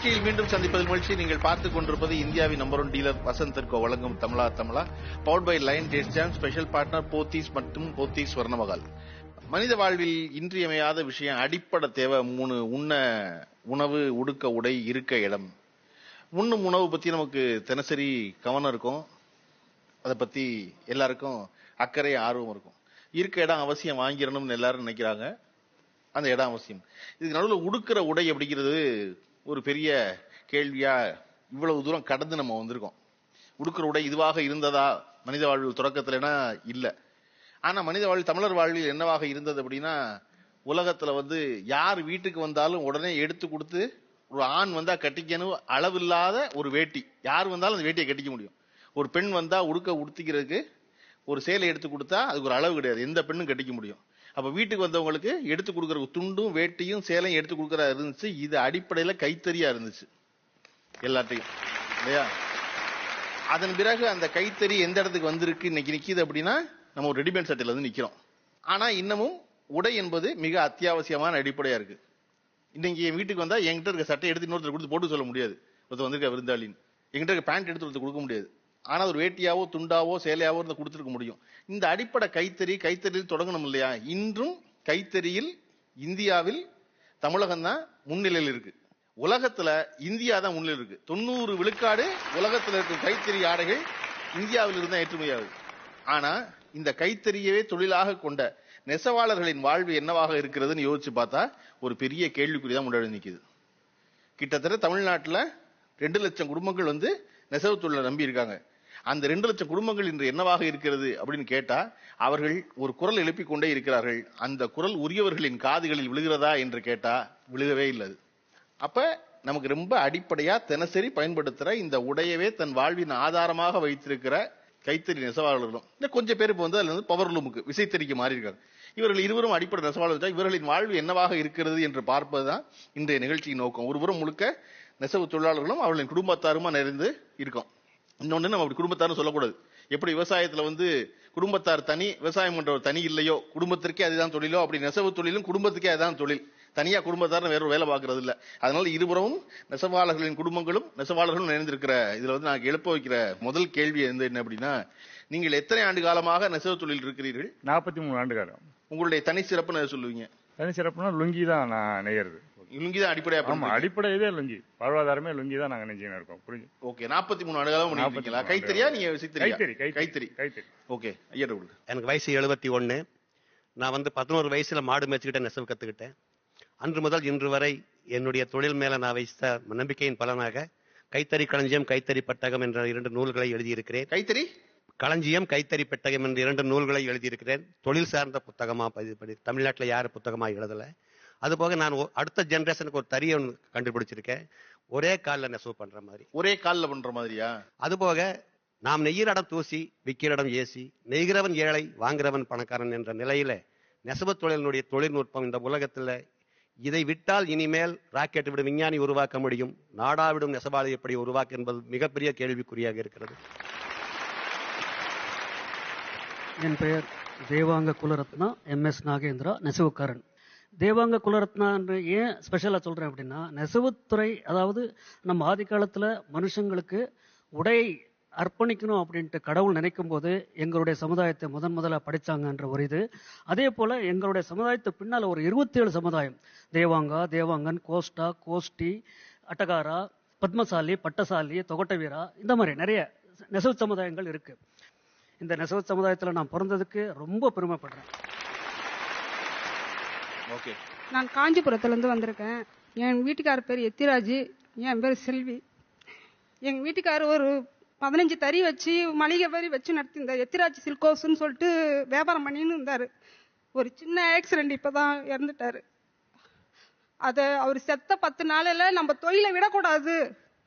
நிகழ்ச்சியில் மீண்டும் சந்திப்பதில் மகிழ்ச்சி. நீங்கள் பார்த்துக் கொண்டிருப்பது இந்தியாவின் number 1 dealer Vasanth and co வழங்கும் Tamizha Tamizha, powered by Lion taste jam, special partner Pothys மற்றும் போத்தீஸ் ஸ்வர்ணமகால். மனித வாழ்வில் இன்றியமையாத விஷயம், அடிப்படை தேவை 3: உணவு, உடுக்க உடை, இருக்க இடம். உண்ணும் உணவு பத்தி நமக்கு தினசரி கவனம் இருக்கும், அதை பத்தி எல்லாருக்கும் அக்கறை ஆர்வம் இருக்கும். இருக்க இடம் அவசியம் வாங்கிடணும்னு எல்லாரும் நினைக்கிறாங்க, அந்த இடம் அவசியம். இதுக்கு நடுவில் உடுக்கிற உடை அப்படிங்கிறது ஒரு பெரிய கேள்வியா இவ்வளவு தூரம் கடந்து நம்ம வந்திருக்கோம். உடுக்கிற உடை இதுவாக இருந்ததா மனித வாழ்வில் தொடக்கத்துலனா இல்ல. ஆனா மனித வாழ்வில், தமிழர் வாழ்வில் என்னவாக இருந்தது அப்படின்னா, உலகத்துல யார் வீட்டுக்கு வந்தாலும் உடனே எடுத்து கொடுத்து, ஒரு ஆண் வந்தா கட்டிக்கணும் அளவில்லாத ஒரு வேட்டி, யார் வந்தாலும் அந்த வேட்டியை கட்டிக்க முடியும். ஒரு பெண் வந்தா உடுத்திக்கிறதுக்கு ஒரு சேலை எடுத்து கொடுத்தா அதுக்கு ஒரு அளவு கிடையாது, எந்த பெண்ணும் கட்டிக்க முடியும். அப்ப வீட்டுக்கு வந்தவங்களுக்கு எடுத்து கொடுக்கற துண்டும் வேட்டியும் சேலையும் எடுத்து கொடுக்கறா இருந்துச்சு. இது அடிப்படையில கைத்தறியா இருந்துச்சு எல்லாத்தையும், இல்லையா? அதன் பிறகு அந்த கைத்தறி எந்த இடத்துக்கு வந்திருக்கு, இன்னைக்கு நிக்குது அப்படின்னா நம்ம ஒரு ரெடிமேட் சட்டையில நிக்கிறோம். ஆனா இன்னமும் உடை என்பது மிக அத்தியாவசியமான அடிப்படையா இருக்கு. இன்னைக்கு என் வீட்டுக்கு வந்தா என்கிட்ட இருக்க சட்டை எடுத்து இன்னொருத்தர் கொடுத்து போட்டு சொல்ல முடியாது, ஒருத்தர் வந்திருக்க விருந்தாளின்னு. என்கிட்ட இருக்க பேண்ட் எடுத்து ஒருத்தர் கொடுக்க முடியாது. ஆனா ஒரு வேட்டியாவோ துண்டாவோ சேலையாவோ இருந்து கொடுத்துருக்க முடியும். இந்த அடிப்படை கைத்தறியில் தொடங்கணும் இல்லையா? இன்றும் கைத்தறியில் இந்தியாவில் தமிழகம் தான் முன்னிலையில் இருக்கு. உலகத்துல இந்தியா தான் முன்னிலையில் இருக்கு. 90 விழுக்காடு உலகத்துல இருக்கும் கைத்தறி ஆடைகள் இந்தியாவில் இருந்தா ஏற்றுமையாகுது. ஆனா இந்த கைத்தறியவே தொழிலாக கொண்ட நெசவாளர்களின் வாழ்வு என்னவாக இருக்கிறதுன்னு யோசிச்சு பார்த்தா ஒரு பெரிய கேள்விக்குறிதான் முன்னாடி நிக்குது. கிட்டத்தட்ட தமிழ்நாட்டுல 2 லட்சம் குடும்பங்கள் நெசவு தொழிலை நம்பி இருக்காங்க. அந்த 2 லட்சம் குடும்பங்கள் இன்று என்னவாக இருக்கிறது அப்படின்னு கேட்டா, அவர்கள் ஒரு குரல் எழுப்பிக் கொண்டே இருக்கிறார்கள். அந்த குரல் உரியவர்களின் காதுகளில் விழுகிறதா என்று கேட்டா விழுகவே இல்லை. அப்ப நமக்கு ரொம்ப அடிப்படையா தினசரி பயன்படுத்துற இந்த உடையவே தன் வாழ்வின் ஆதாரமாக வைத்திருக்கிற கைத்தறி நெசவாளர்களும் இன்னும் கொஞ்சம் பேர் இப்போ அதுல பவர் லூமுக்கு, விசைத்தறிக்கு மாறி இருக்காங்க. இவர்கள் இருவரும் அடிப்படை நெசவாளர்கள். இவர்களின் வாழ்வு என்னவாக இருக்கிறது என்று பார்ப்பதுதான் இன்றைய நிகழ்ச்சியின் நோக்கம். ஒருபுறம் முழுக்க நெசவு தொழிலாளர்களும் அவர்களின் குடும்பத்தாருமா நிறைந்து இருக்கும். இன்னொன்னு, நம்ம அப்படி குடும்பத்தாரும் சொல்லக்கூடாது. எப்படி விவசாயத்துல குடும்பத்தார் தனி, விவசாயம் பண்றவர் தனி இல்லையோ, குடும்பத்திற்கே அதுதான் தொழிலோ, அப்படி நெசவு தொழிலும் குடும்பத்துக்கே அதுதான் தொழில். தனியா குடும்பத்தாரும் வேற வேலை பார்க்கறது இல்ல. அதனால இருபுறமும் நெசவாளர்களின் குடும்பங்களும் நெசவாளர்களும் நிறைந்திருக்கிற இதுல நான் எழுப்ப வைக்கிற முதல் கேள்வி என்ன அப்படின்னா, நீங்கள் எத்தனை ஆண்டு காலமாக நெசவு தொழில் இருக்கிறீர்கள்? 43 ஆண்டு காலம். உங்களுடைய தனி சிறப்புன்னு சொல்லுவீங்க? தனி சிறப்புனா லுங்கி தான் நான் நெய்யறது. லுங்கி தான் அடிப்படையா? ஆமா, அடிப்படையே லுங்கி, வாழ்வாதாரமே லுங்கி தான் நாங்க நெஞ்சினா இருக்கோம். புரிஞ்சு? ஓகே. 43 ஆண்டு காலம் பண்ணிருக்கீங்களா? கைத்தறியா நீங்க விசைத்தறியா? கைத்தறி. ஓகே. ஐயா கொடுங்க. எனக்கு வயசு 71. நான் 11 வயசுல மாடு மேய்ச்சிக்கிட்ட நெசவு கத்துக்கிட்டேன். அன்று முதல் இன்று வரை என்னுடைய தொழில் மேல நான் வைத்த நம்பிக்கையின் பலனாக கைத்தறி களஞ்சியம், கைத்தறி பெட்டகம் என்ற 2 நூல்களை எழுதியிருக்கிறேன். கைத்தறி களஞ்சியம், கைத்தறி பெட்டகம் என்ற 2 நூல்களை எழுதியிருக்கிறேன். தொழில் சார்ந்த புத்தகமா தமிழ்நாட்டுல யாரு புத்தகமா எழுதல. அதுபோக நான் அடுத்த ஜெனரேஷனுக்கு ஒரு தறியை கண்டுபிடிச்சிருக்கேன், ஒரே காலில் நெசவு பண்ற மாதிரி. ஒரே காலில் பண்ற மாதிரியா? அதுபோக நாம் நெய்கிற இடம் தூசி, விற்கிற இடம் ஏசி, நெய்கிறவன் ஏழை, வாங்குறவன் பணக்காரன் என்ற நிலையில நெசவு தொழிலினுடைய தொழில்நுட்பம் இந்த உலகத்துல, இதை விட்டால் இனிமேல் ராக்கெட் விடும் விஞ்ஞானி உருவாக்க முடியும், நாடாவிடும் நெசவாளி எப்படி உருவாக்க என்பது மிகப்பெரிய கேள்விக்குறியாக இருக்கிறது. என் பெயர் தேவாங்க குலரத்னா, MS நாகேந்திரா, நெசவுக்காரன். தேவாங்க குலரத்னா ஏன் ஸ்பெஷலா சொல்றேன் அப்படின்னா, நெசவுத்துறை, அதாவது நம்ம ஆதி காலத்துல மனுஷங்களுக்கு உடை அர்ப்பணிக்கணும் அப்படின்ட்டு கடவுள் நினைக்கும் போது எங்களுடைய சமுதாயத்தை முதல்ல படிச்சாங்கன்ற ஒரு இது. அதே போல எங்களுடைய சமுதாயத்து பின்னால ஒரு 27 சமுதாயம், தேவாங்கா, தேவாங்கன், கோஷ்டா, கோஷ்டி, அட்டகாரா, பத்மசாலி, பட்டசாலி, தொகட்ட வீரா, இந்த மாதிரி நிறைய நெசவு சமுதாயங்கள் இருக்கு. இந்த நெசவு சமுதாயத்துல நான் பிறந்ததுக்கு ரொம்ப பெருமைப்படுறேன். நான் காஞ்சிபுரத்துல இருந்து வந்திருக்கேன். என் வீட்டுக்காரர் பேர் எத்திராஜ், என் பேர் செல்வி. எங்க வீட்டுக்காரர் ஒரு 15 தறி வச்சு மளிகை வரி வச்சு நடத்திருந்தார். எத்திராஜ் சில்கோஸ்ன்னு சொல்லிட்டு வியாபாரம் பண்ணின்னு இருந்தாரு. ஒரு சின்ன ஆக்சிடென்ட், இப்பதான் இறந்துட்டாரு. அதை அவர் செத்த 10 நாளில் நம்ம தொழிலை விடக்கூடாது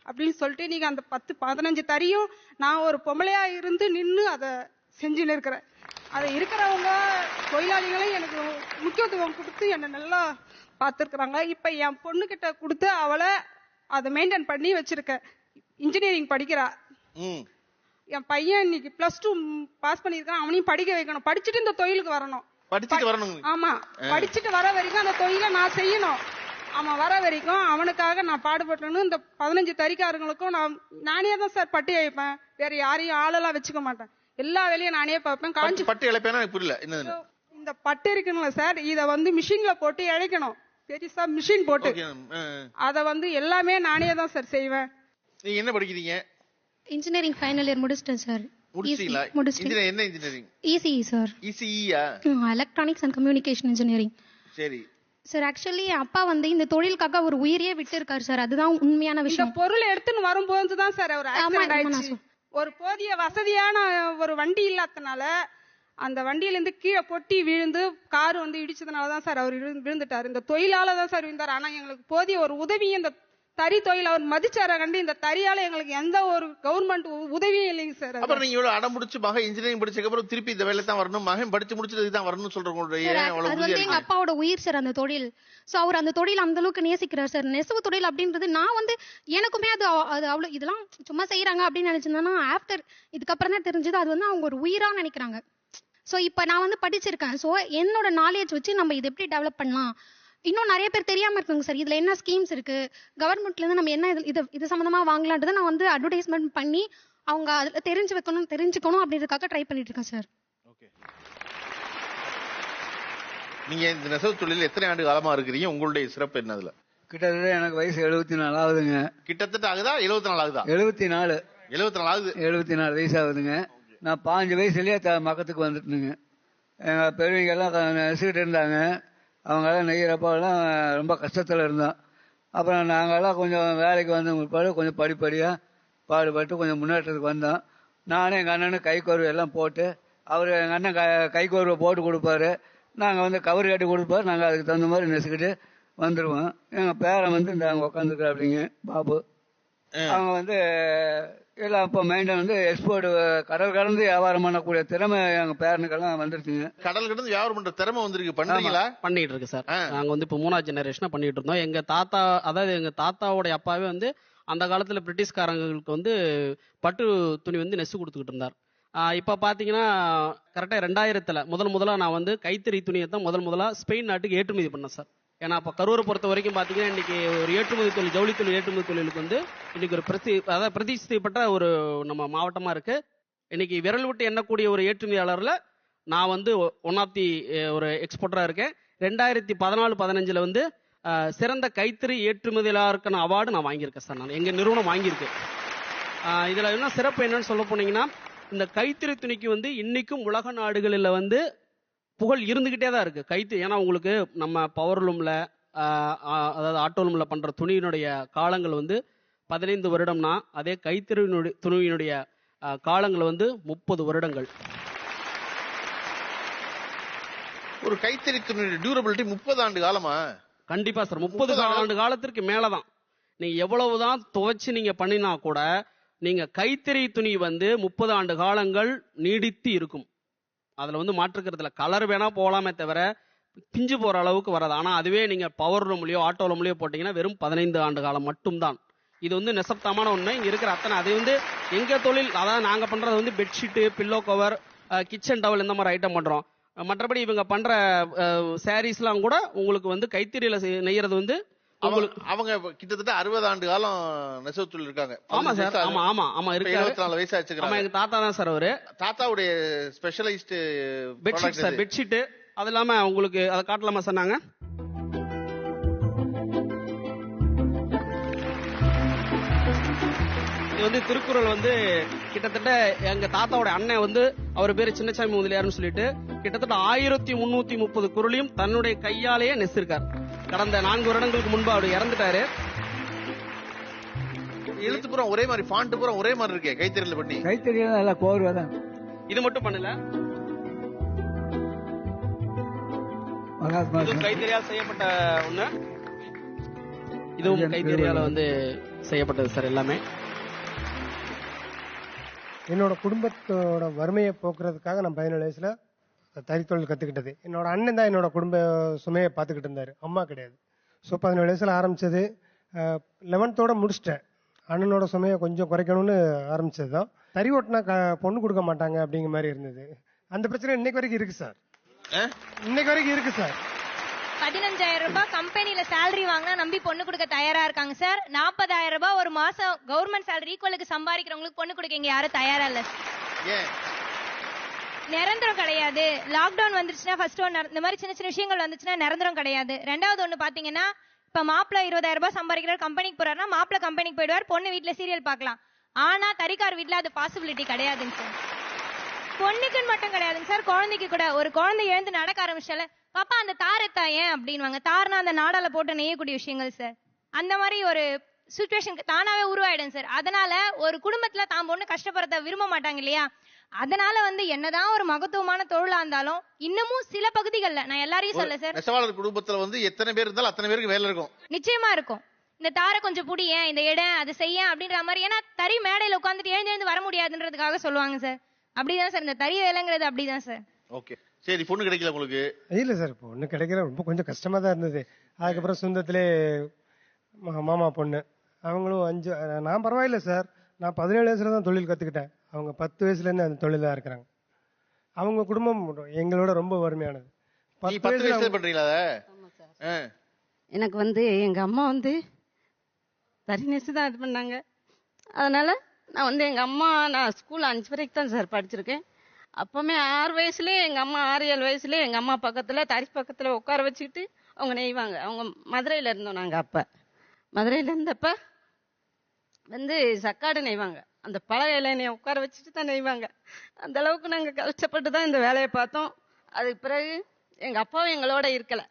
அப்படின்னு சொல்லிட்டு நீங்க அந்த 10-15 தறியும் நான் ஒரு பொம்பளையா இருந்து நின்று அதை செஞ்சுன்னு இருக்கிறேன். அதை இருக்கிறவங்க தொழிலாளிகளும் எனக்கு முக்கியத்துவம் கொடுத்து என்னை நல்லா பார்த்துருக்குறாங்க. இப்ப என் பொண்ணு கிட்ட கொடுத்து அவளை அதை மெயின்டைன் பண்ணி வச்சிருக்கேன். இன்ஜினியரிங் படிக்கிறா. என் பையன் இன்னைக்கு +2 பாஸ் பண்ணிருக்கான். அவனையும் படிக்க வைக்கணும். படிச்சுட்டு இந்த தொழிலுக்கு வரணும். படிச்சுட்டு வரணும். ஆமா, படிச்சுட்டு வர வரைக்கும் அந்த தொழிலை நான் செய்யணும். அவன் வர வரைக்கும் அவனுக்காக நான் பாடுபட்டணும். இந்த 15 தறிக்காரங்களுக்கும் நானே தான் சார் பட்டி வைப்பேன். வேற யாரையும் ஆளெல்லாம் வச்சுக்க மாட்டேன். எல்லா வேலையும் நானே பார்ப்பேன். காஞ்சி பட்டு இழைப்பேனா எனக்கு புரியல என்னது. இந்த பட்டு இருக்குங்களா சார், இத மிஷின்ல போட்டு இழைக்கணும். பெருசா மிஷின் போட்டு அத எல்லாமே நானே தான் சார் செய்வேன். நீங்க என்ன படிக்கிறீங்க? இன்ஜினியரிங் ஃபைனல் இயர் முடிச்சிட்டேன் சார். முடிச்சிட்டீங்களா? இன்ஜினியரிங் என்ன இன்ஜினியரிங்? ECE sir. இசிஇயா? Electronics and communication engineering. சரி சார். ஆக்சுவலி அப்பா இந்த தொழிலுக்காக ஒரு உயிரையே விட்டு இருக்காரு சார். அதுதான் உண்மையான விஷயம். இந்த பொருள் எடுத்துன்னு வரும்போது தான் சார் அவர் ஆக்சிடென்ட் ஆயிடுச்சு. ஒரு போதிய வசதியான ஒரு வண்டி இல்லாதனால அந்த வண்டியில இருந்து கீழே பொட்டி விழுந்து கார் இடிச்சதுனாலதான் சார் அவர் விழுந்துட்டாரு. இந்த தொழிலால தான் சார் விழுந்தார். ஆனா எங்களுக்கு போதிய ஒரு உதவியும் இந்த தறி தொழில் அவர் மதிச்சார கண்டு இந்த தறியால எங்களுக்கு எந்த ஒரு கவர்மெண்ட் உதவியும் இல்லைங்க சார். அப்புறம் நீங்க இவ்வளவு அடம் முடிச்சு மகன் இன்ஜினியரிங் படிச்சதுக்கு அப்புறம் திருப்பி இந்த வேலை தான் வரணும், மகன் படிச்சு முடிச்சது தான் வரணும்னு சொல்றவங்க எங்க அப்பாவோட உயிர் சார் அந்த தொழில். சோ அவர் அந்த தொழில் அந்த அளவுக்கு நேசிக்கிறார் சார். நெசவு தொழில் அப்படின்றது நான் எனக்குமே அது அவ்வளவு இதெல்லாம் சும்மா செய்யறாங்க அப்படின்னு நினைச்சிருந்தேன்னா ஆஃப்டர் இதுக்கப்புறம் தான் தெரிஞ்சது அது அவங்க ஒரு உயிரா நினைக்கிறாங்க. சோ இப்ப நான் படிச்சிருக்கேன். சோ என்னோட நாலேஜ் வச்சு நம்ம இதை எப்படி டெவலப் பண்ணலாம், இன்னும் நிறைய பேர் தெரியாம இருக்காங்க சார். இதுல என்ன ஸ்கீம்ஸ் இருக்கு, கவர்மெண்ட்ல இருந்து நம்ம என்ன இது சம்பந்தமா வாங்கலான்றதை நான் அட்வர்டைஸ்மெண்ட் பண்ணி அவங்க அதுல தெரிஞ்சுக்கணும் அப்படின்றதுக்காக ட்ரை பண்ணிட்டு இருக்கேன் சார். நீங்க இந்த நெசவு தொழில் எத்தனை ஆண்டு காலமா இருக்கிறீங்க? உங்களுடைய சிறப்பு என்ன? அதுல கிட்டத்தட்ட எனக்கு வயசு 74 ஆகுதுங்க. கிட்டத்தட்ட ஆகுதா? 74 ஆகுதா? 74 ஆகுது. 74 வயசு ஆகுதுங்க. நான் 5 வயசுலயே மக்கத்துக்கு வந்துட்டுங்க. எங்க பெரியவங்க எல்லாம் நெசிக்கிட்டு இருந்தாங்க. அவங்க எல்லாம் நெய்யறப்பெல்லாம் ரொம்ப கஷ்டத்துல இருந்தோம். அப்புறம் நாங்கெல்லாம் கொஞ்சம் வேலைக்கு வந்த பிற்பாடு கொஞ்சம் படிப்படியா பாடுபட்டு கொஞ்சம் முன்னேற்றத்துக்கு வந்தோம். நானும் எங்க அண்ணனும் கைக்கோர்வை எல்லாம் போட்டு, அவரு எங்க அண்ணன் கைக்கோர்வை போட்டு கொடுப்பாரு, நாங்க கவர் கட்டி கொடுப்பாரு, நாங்க அதுக்கு தகுந்த மாதிரி நெசிக்கிட்டு வந்துருவோம். எங்க பேரன் இந்த அங்க உட்காந்துருக்கா அப்படிங்க பாபு. அவங்க எல்லாம் இப்போ மெயின்டைன் எக்ஸ்போர்ட் கடல் கடந்து வியாபாரம் பண்ணக்கூடிய திறமை எங்க பேரனுக்கெல்லாம் வந்துருச்சுங்க. கடல் கடந்து வியாபாரம் பண்ற திறமை வந்திருக்கு. பண்றீங்களா? பண்ணிட்டு இருக்கு சார். நாங்க இப்போ 3ஆவது ஜெனரேஷனா பண்ணிட்டு இருந்தோம். எங்க தாத்தா, அதாவது எங்க தாத்தாவோட அப்பாவே அந்த காலத்துல பிரிட்டிஷ்காரங்களுக்கு பட்டு துணி நெசு கொடுத்துக்கிட்டு இருந்தார். இப்ப பாத்தீங்கன்னா கரெக்டா 2000 முதலா நான் கைத்தறி துணியை தான் முதலா ஸ்பெயின் நாட்டுக்கு ஏற்றுமதி பண்ணேன் சார். ஏன்னா அப்ப கரூரை பொறுத்த வரைக்கும் பாத்தீங்கன்னா இன்னைக்கு ஒரு ஏற்றுமதி தொழில், ஜவுளி தொழில் ஏற்றுமதி தொழிலுக்கு இன்னைக்கு ஒரு பிரதிஷ்டை பெற்ற ஒரு நம்ம மாவட்டமா இருக்கு. இன்னைக்கு விரல் விட்டு எண்ணக்கூடிய ஒரு ஏற்றுமதியாளர்ல நான் ஒன் ஆஃப் தி ஒரு எக்ஸ்போர்ட்டரா இருக்கேன். 2014-15 சிறந்த கைத்தறி ஏற்றுமதியாளருக்கான அவார்டு நான் வாங்கியிருக்கேன் சார். நான் எங்க நிறுவனம் வாங்கியிருக்கு. இதுல என்ன சிறப்பு என்னன்னு சொல்ல போனீங்கன்னா, இந்த கைத்தறி துணிக்கு இன்னைக்கும் உலக நாடுகளில் புகழ் இருந்துகிட்டே தான் இருக்கு. கைத்து ஏன்னா உங்களுக்கு நம்ம பவர்லூம்ல அதாவது ஆட்டோலூம்ல பண்ற துணியினுடைய காலங்கள் 15 வருடம்னா, அதே கைத்தறி துணியினுடைய காலங்கள் 30 வருடங்கள். ஒரு கைத்தறி துணியுடைய டியூரபிலிட்டி 30 ஆண்டு காலமா? கண்டிப்பா சார். 30 ஆண்டு காலத்திற்கு மேலதான். நீங்க எவ்வளவுதான் துவைச்சு நீங்க பண்ணினா கூட நீங்க கைத்தறி துணி 30 ஆண்டு காலங்கள் நீடித்து இருக்கும். அதுல மாற்றுக்கிறதுல கலர் வேணா போகலாமே தவிர பிஞ்சு போற அளவுக்கு வராது. ஆனா அதுவே நீங்க பவர் ரூம்லயோ ஆட்டோ ரூம்லயோ போட்டீங்கன்னா வெறும் 15 ஆண்டு காலம் மட்டும்தான். இது நெசப்தமான உண்மை. இங்க இருக்கிற அத்தனை அது எங்க தொழில், அதாவது நாங்க பண்றது bedsheet, pillow cover, kitchen towel இந்த மாதிரி ஐட்டம் பண்றோம். மற்றபடி இவங்க பண்ற சாரீஸ் எல்லாம் கூட உங்களுக்கு கைத்தறியில நெய்யறது அவங்க கிட்டத்தட்ட 60 ஆண்டு காலம் நெசவு தொழில் இருக்காங்க. ஆமா சார். ஆமா இருக்கு. 24 வயசு ஆச்சு. ஆமா, எங்க தாத்தா தான் சார் அவரு. தாத்தாவுடைய ஸ்பெஷலைஸ்ட் பெட்ஷீட் சார். பெட்ஷீட் அது இல்லாம உங்களுக்கு அதை காட்டலாமா சார்? நாங்க இது திருக்குறள் கிட்டத்தட்ட எங்க தாத்தாவோட அண்ணன் அவர் பேரு சின்னசாமி முதலியார்னு சொல்லிட்டு கிட்டத்தட்ட 1330 குறளையும் தன்னுடைய கையாலேயே நெசிருக்கார். கடந்த 4 வருடங்களுக்கு முன்பு அவர் இறந்துட்டாரு. எழுத்து பூரா ஒரே மாதிரி, ஃபாண்ட் பூரா ஒரே மாதிரி இருக்கே கைத்தறியில பண்ணி. கைத்தறியில நல்லா கோர்வைதான். இது மட்டும் பண்ணல, கைத்தறியால் செய்யப்பட்ட ஒண்ணு. இதுவும் கைத்தறியால செய்யப்பட்டது சார். எல்லாமே என்னோட குடும்பத்தோட வறுமையை போக்குறதுக்காக நான் 17 வயசுல தறித்தொழில் கத்துக்கிட்டது. என்னோட அண்ணன் தான் என்னோட குடும்ப சுமையை பார்த்துக்கிட்டு இருந்தாரு, அம்மா கிடையாது. ஸோ 17 வயசுல ஆரம்பிச்சது. 11th முடிச்சிட்டேன். அண்ணனோட சுமையை கொஞ்சம் குறைக்கணும்னு ஆரம்பிச்சது தான். தறி ஓட்டினா பொண்ணு கொடுக்க மாட்டாங்க அப்படிங்கிற மாதிரி இருந்தது. அந்த பிரச்சனை இன்னைக்கு வரைக்கும் இருக்கு சார். இன்னைக்கு வரைக்கும் இருக்கு சார். 15,000 ரூபாய் கம்பெனில சேலரி வாங்கினா நம்பி பொண்ணு கொடுக்க தயாரா இருக்காங்க சார். 40,000 ரூபாய் ஒரு மாசம் கவர்மெண்ட் சேலரி ஈக்குவலுக்கு சம்பாதிக்கிறவங்களுக்கு பொண்ணு கொடுக்க இங்க யாரும் தயாரா இல்ல. நிரந்தரம் கிடையாது. லாக்டவுன் வந்துருச்சுன்னா ஃபர்ஸ்ட் ஒன் இந்த மாதிரி சின்ன சின்ன விஷயங்கள் வந்துச்சுன்னா நிரந்தரம் கிடையாது. ரெண்டாவது ஒண்ணு பாத்தீங்கன்னா, இப்ப மாப்பிள்ள 20,000 ரூபாய் சம்பாதிக்கிற கம்பெனிக்கு போறாருன்னா மாப்பிள்ள கம்பெனிக்கு போயிடுவார், பொண்ணு வீட்டுல சீரியல் பார்க்கலாம். ஆனா தறிக்கார் வீட்டுல அது பாசிபிலிட்டி கிடையாதுங்க சார். பொண்ணுக்குன்னு மட்டும் கிடையாதுங்க சார், குழந்தைக்கு கூட. ஒரு குழந்தை எழுந்து நடக்க ஆரம்பிச்சால பாப்பா அந்த தாரத்தா ஏன் அப்படின்வாங்க. தார்னா அந்த நாடால போட்டு நெய்யக்கூடிய விஷயங்கள் சார். அந்த மாதிரி ஒரு சுச்சுவேஷன் தானாவே உருவாயிடும் சார். அதனால ஒரு குடும்பத்துல தான் பொண்ணு கஷ்டப்படுறத விரும்ப மாட்டாங்க இல்லையா. அதனால என்னதான் ஒரு மகத்துவமான தொழிலா இருந்தாலும் இன்னமும் சில பகுதிகள்ல, நான் எல்லாரையும் சொல்ல சார், நெசவாளர் குடும்பத்துல எத்தனை பேர் இருந்தாலும் அத்தனை பேருக்கு வேலை இருக்கும். நிச்சயமா இருக்கும். இந்த தாரை கொஞ்சம் புடிய, இந்த இடம் அது செய்ய அப்படின்ற மாதிரி. ஏன்னா தறி மேடையில உட்காந்துட்டு எழுந்து வர முடியாதுன்றதுக்காக சொல்லுவாங்க சார். அப்படிதான் சார் இந்த தறி வேலைங்கிறது. அப்படிதான் சார். ஓகே, சரி. பொண்ணு கிடைக்கல உங்களுக்கு? இல்ல சார், பொண்ணு கிடைக்கிற ரொம்ப கொஞ்சம் கஷ்டமா தான் இருந்தது. அதுக்கப்புறம் சொந்தத்திலே மாமா பொண்ணு, அவங்களும் 5. நான் பரவாயில்ல சார், நான் 17 வயசுல தான் தொழில் கத்துக்கிட்டேன். அவங்க 10 வயசுல இருந்து அந்த தொழில இருக்கிறாங்க. அவங்க குடும்பம் எங்களோட ரொம்ப வறுமையானது. 10 வயசுல பண்றீங்களா? எனக்கு எங்க அம்மா தறி நெசு தான் இது பண்ணாங்க. அதனால நான் எங்க அம்மா, நான் ஸ்கூல் 5 வரைக்கும் தான் சார் படிச்சிருக்கேன். அப்பவுமே 6 வயசுலயே எங்க அம்மா 6-7 வயசுலயே எங்க அம்மா பக்கத்துல தறி பக்கத்துல உட்கார வச்சுக்கிட்டு அவங்க நெய்வாங்க. அவங்க மதுரையில இருந்தோம் நாங்க. அப்ப மதுரையில இருந்தப்ப சக்காடு நெய்வாங்க. அந்த பழைய இலையை உட்கார வச்சுட்டு தான் நெய்வாங்க. அந்த அளவுக்கு நாங்க கஷ்டப்பட்டு தான் இந்த வேலையை பார்த்தோம். அதுக்கு பிறகு எங்க அப்பாவும் எங்களோட இருக்கல.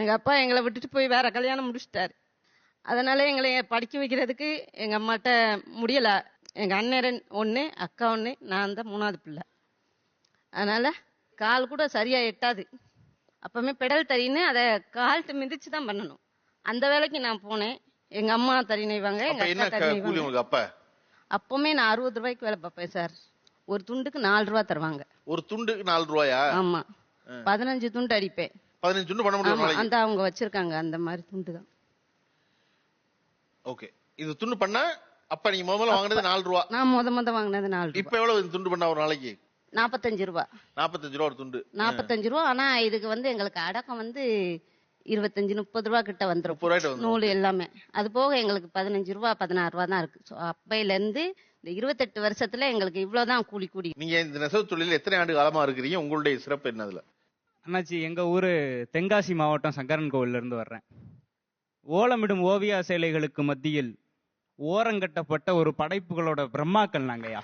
எங்க அப்பா எங்களை விட்டுட்டு போய் வேற கல்யாணம் முடிச்சிட்டாரு. அதனால எங்களை படிக்க வைக்கிறதுக்கு எங்க அம்மாட்ட முடியல. எங்க அண்ணன் 1, அக்கா 1, நான் தான் 3வது பிள்ளை. அதனால கால் கூட சரியா எட்டாது. அப்பவுமே பெடல் தறின்னு அதை கால்ட்டு மிதிச்சு தான் பண்ணணும். அந்த வேலைக்கு நான் போனேன். எங்க அம்மா தறி நெய்வாங்க, எங்க அக்கா தறி நெய்வாங்க. அப்பவுமே நான் 60 ரூபாய்க்கு வேலை பார்ப்பேன் சார். ஒரு துண்டுக்கு 4 ரூபாய் தருவாங்க. ஒரு துண்டுக்கு 4 ரூபாயா? ஆமா, 15 துண்டு அடிப்பேன். 15 துண்டு பண்ண முடியும் அந்த அவங்க வச்சிருக்காங்க அந்த மாதிரி துண்டு தான். ஓகே, இது துண்டு பண்ண அப்ப நீங்க முதல்ல வாங்குனது 4 ரூபாய். நான் முத வாங்குனது 4 ரூபாய். இப்போ எவ்வளவு துண்டு பண்ண ஒரு நாளைக்கு? 45 ரூபாய். 45 ரூபாய் ஒரு துண்டு. 45 ரூபாய். ஆனா இதுக்கு எங்களுக்கு அடக்கம் 25-30 ரூபாய் கிட்ட வந்துரும் நூல் எல்லாமே. அது போக எங்களுக்கு 15 ரூபாய் 16 ரூபாய் தான் இருக்கு. அப்பையில இருந்து இந்த 28 வருஷத்துல எங்களுக்கு இவ்வளவுதான் கூலி. நீங்க இந்த நெசவு தொழில் எத்தனை ஆண்டு காலமா இருக்கிறீங்க? உங்களுடைய சிறப்பு என்னதுல? அண்ணாச்சி, எங்க ஊரு தென்காசி மாவட்டம் சங்கரன் கோவில்ல இருந்து வர்றேன். ஓலமிடும் ஓவியா சேலைகளுக்கு மத்தியில் ஓரங்கட்டப்பட்ட ஒரு படைப்புகளோட பிரம்மாக்கள் நாங்கயா.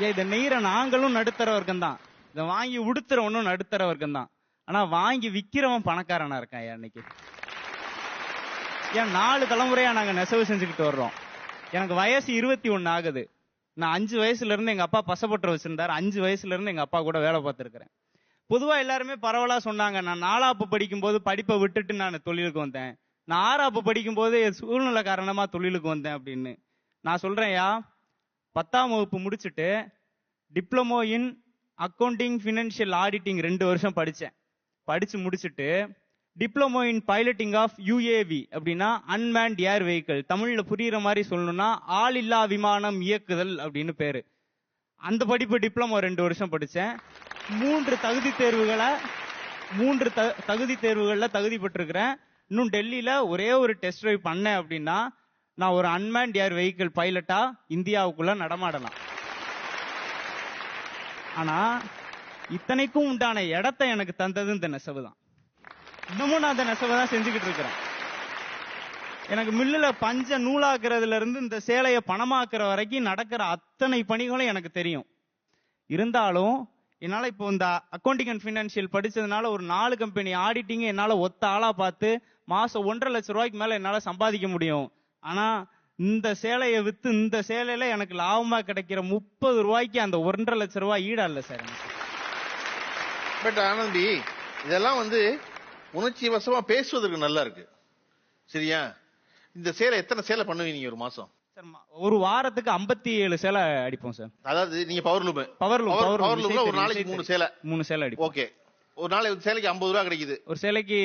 இதை நெய்ற நாங்களும் நடுத்தர வர்க்கம் தான். இதை வாங்கி உடுத்துறவனும் நடுத்தர வர்க்கம் தான். ஆனா வாங்கி விக்கிறவன் பணக்காரனா இருக்கான் இன்னைக்கு. ஏன் 4 தலைமுறையா நாங்க நெசவு செஞ்சுக்கிட்டு வர்றோம். எனக்கு வயசு 21 ஆகுது. நான் 5 வயசுல இருந்து எங்க அப்பா பசப்பற்ற வச்சிருந்தாரு. 5 வயசுல இருந்து எங்க அப்பா கூட வேலை பார்த்திருக்கிறேன். பொதுவா எல்லாருமே பரவலா சொன்னாங்க, நான் 4ஆப்பு படிக்கும் போது படிப்பை விட்டுட்டு நான் தொழிலுக்கு வந்தேன், நான் 6ஆப்பு படிக்கும் போது சூழ்நிலை காரணமா தொழிலுக்கு வந்தேன் அப்படின்னு. நான் சொல்றேன்யா, 10ஆம் வகுப்பு முடிச்சுட்டு diploma in accounting financial auditing 2 வருஷம் படிச்சேன். படிச்சு முடிச்சுட்டு diploma in piloting of UAV அப்படின்னா அன்மேன்ட் ஏர் வெஹிக்கிள், தமிழ்ல புரியுற மாதிரி சொல்லணும்னா ஆள் இல்லா விமானம் இயக்குதல் அப்படின்னு பேரு. அந்த படிப்பு டிப்ளமோ 2 வருஷம் படிச்சேன். 3 தகுதி தேர்வுகள்ல தகுதி பெற்றிருக்கிறேன். இன்னும் டெல்லியில ஒரே ஒரு டெஸ்ட் டிரைவ் பண்ணேன் அப்படின்னா நான் ஒரு அன்மேன்ட் ஏர் வெஹிக்கிள் பைலட்டா இந்தியாவுக்குள்ள நடமாடலாம். ஆனா இத்தனைக்கும் உண்டான இடத்தை எனக்கு தந்தது இந்த நெசவு தான். இன்னமும் நான் அந்த நெசவை தான் செஞ்சுக்கிட்டு இருக்கிறேன். எனக்கு மில்லுல பஞ்ச நூலாக்குறதுல இருந்து இந்த சேலையை பணமாக்குற வரைக்கும் நடக்கிற அத்தனை பணிகளும் எனக்கு தெரியும். இருந்தாலும் என்னால இப்போ இந்த அக்கௌண்டிங் அண்ட் பினான்சியல் படிச்சதுனால ஒரு 4 கம்பெனி ஆடிட்டிங் என்னால ஒத்த ஆளா பார்த்து மாசம் 1.5 லட்சம் ரூபாய்க்கு மேல என்னால சம்பாதிக்க முடியும். ஆனா இந்த சேலையை வித்து இந்த சேலையில எனக்கு லாபமா கிடைக்கிற 30 ரூபாய்க்கு அந்த 1.5 லட்சம் ரூபாய் ஈடா இல்ல சார். பட் ஆனந்தி, இதெல்லாம் உணர்ச்சி வசமா பேசுவதற்கு நல்லா இருக்கு, சரியா? இந்த சேலை எத்தனை சேலை பண்ணுவீங்க ஒரு மாசம்? ஒரு வாரத்துக்கு 57 சேலை அடிப்போம் சார். அதாவது நீங்க பவர்லூம்ல ஒரு நாளைக்கு 3 சேலை அடிப்போம். ஓகே, ஒரு நாளைக்கு சேலைக்கு 50 ரூபாய் கிடைக்குது. ஒரு சேலைக்கு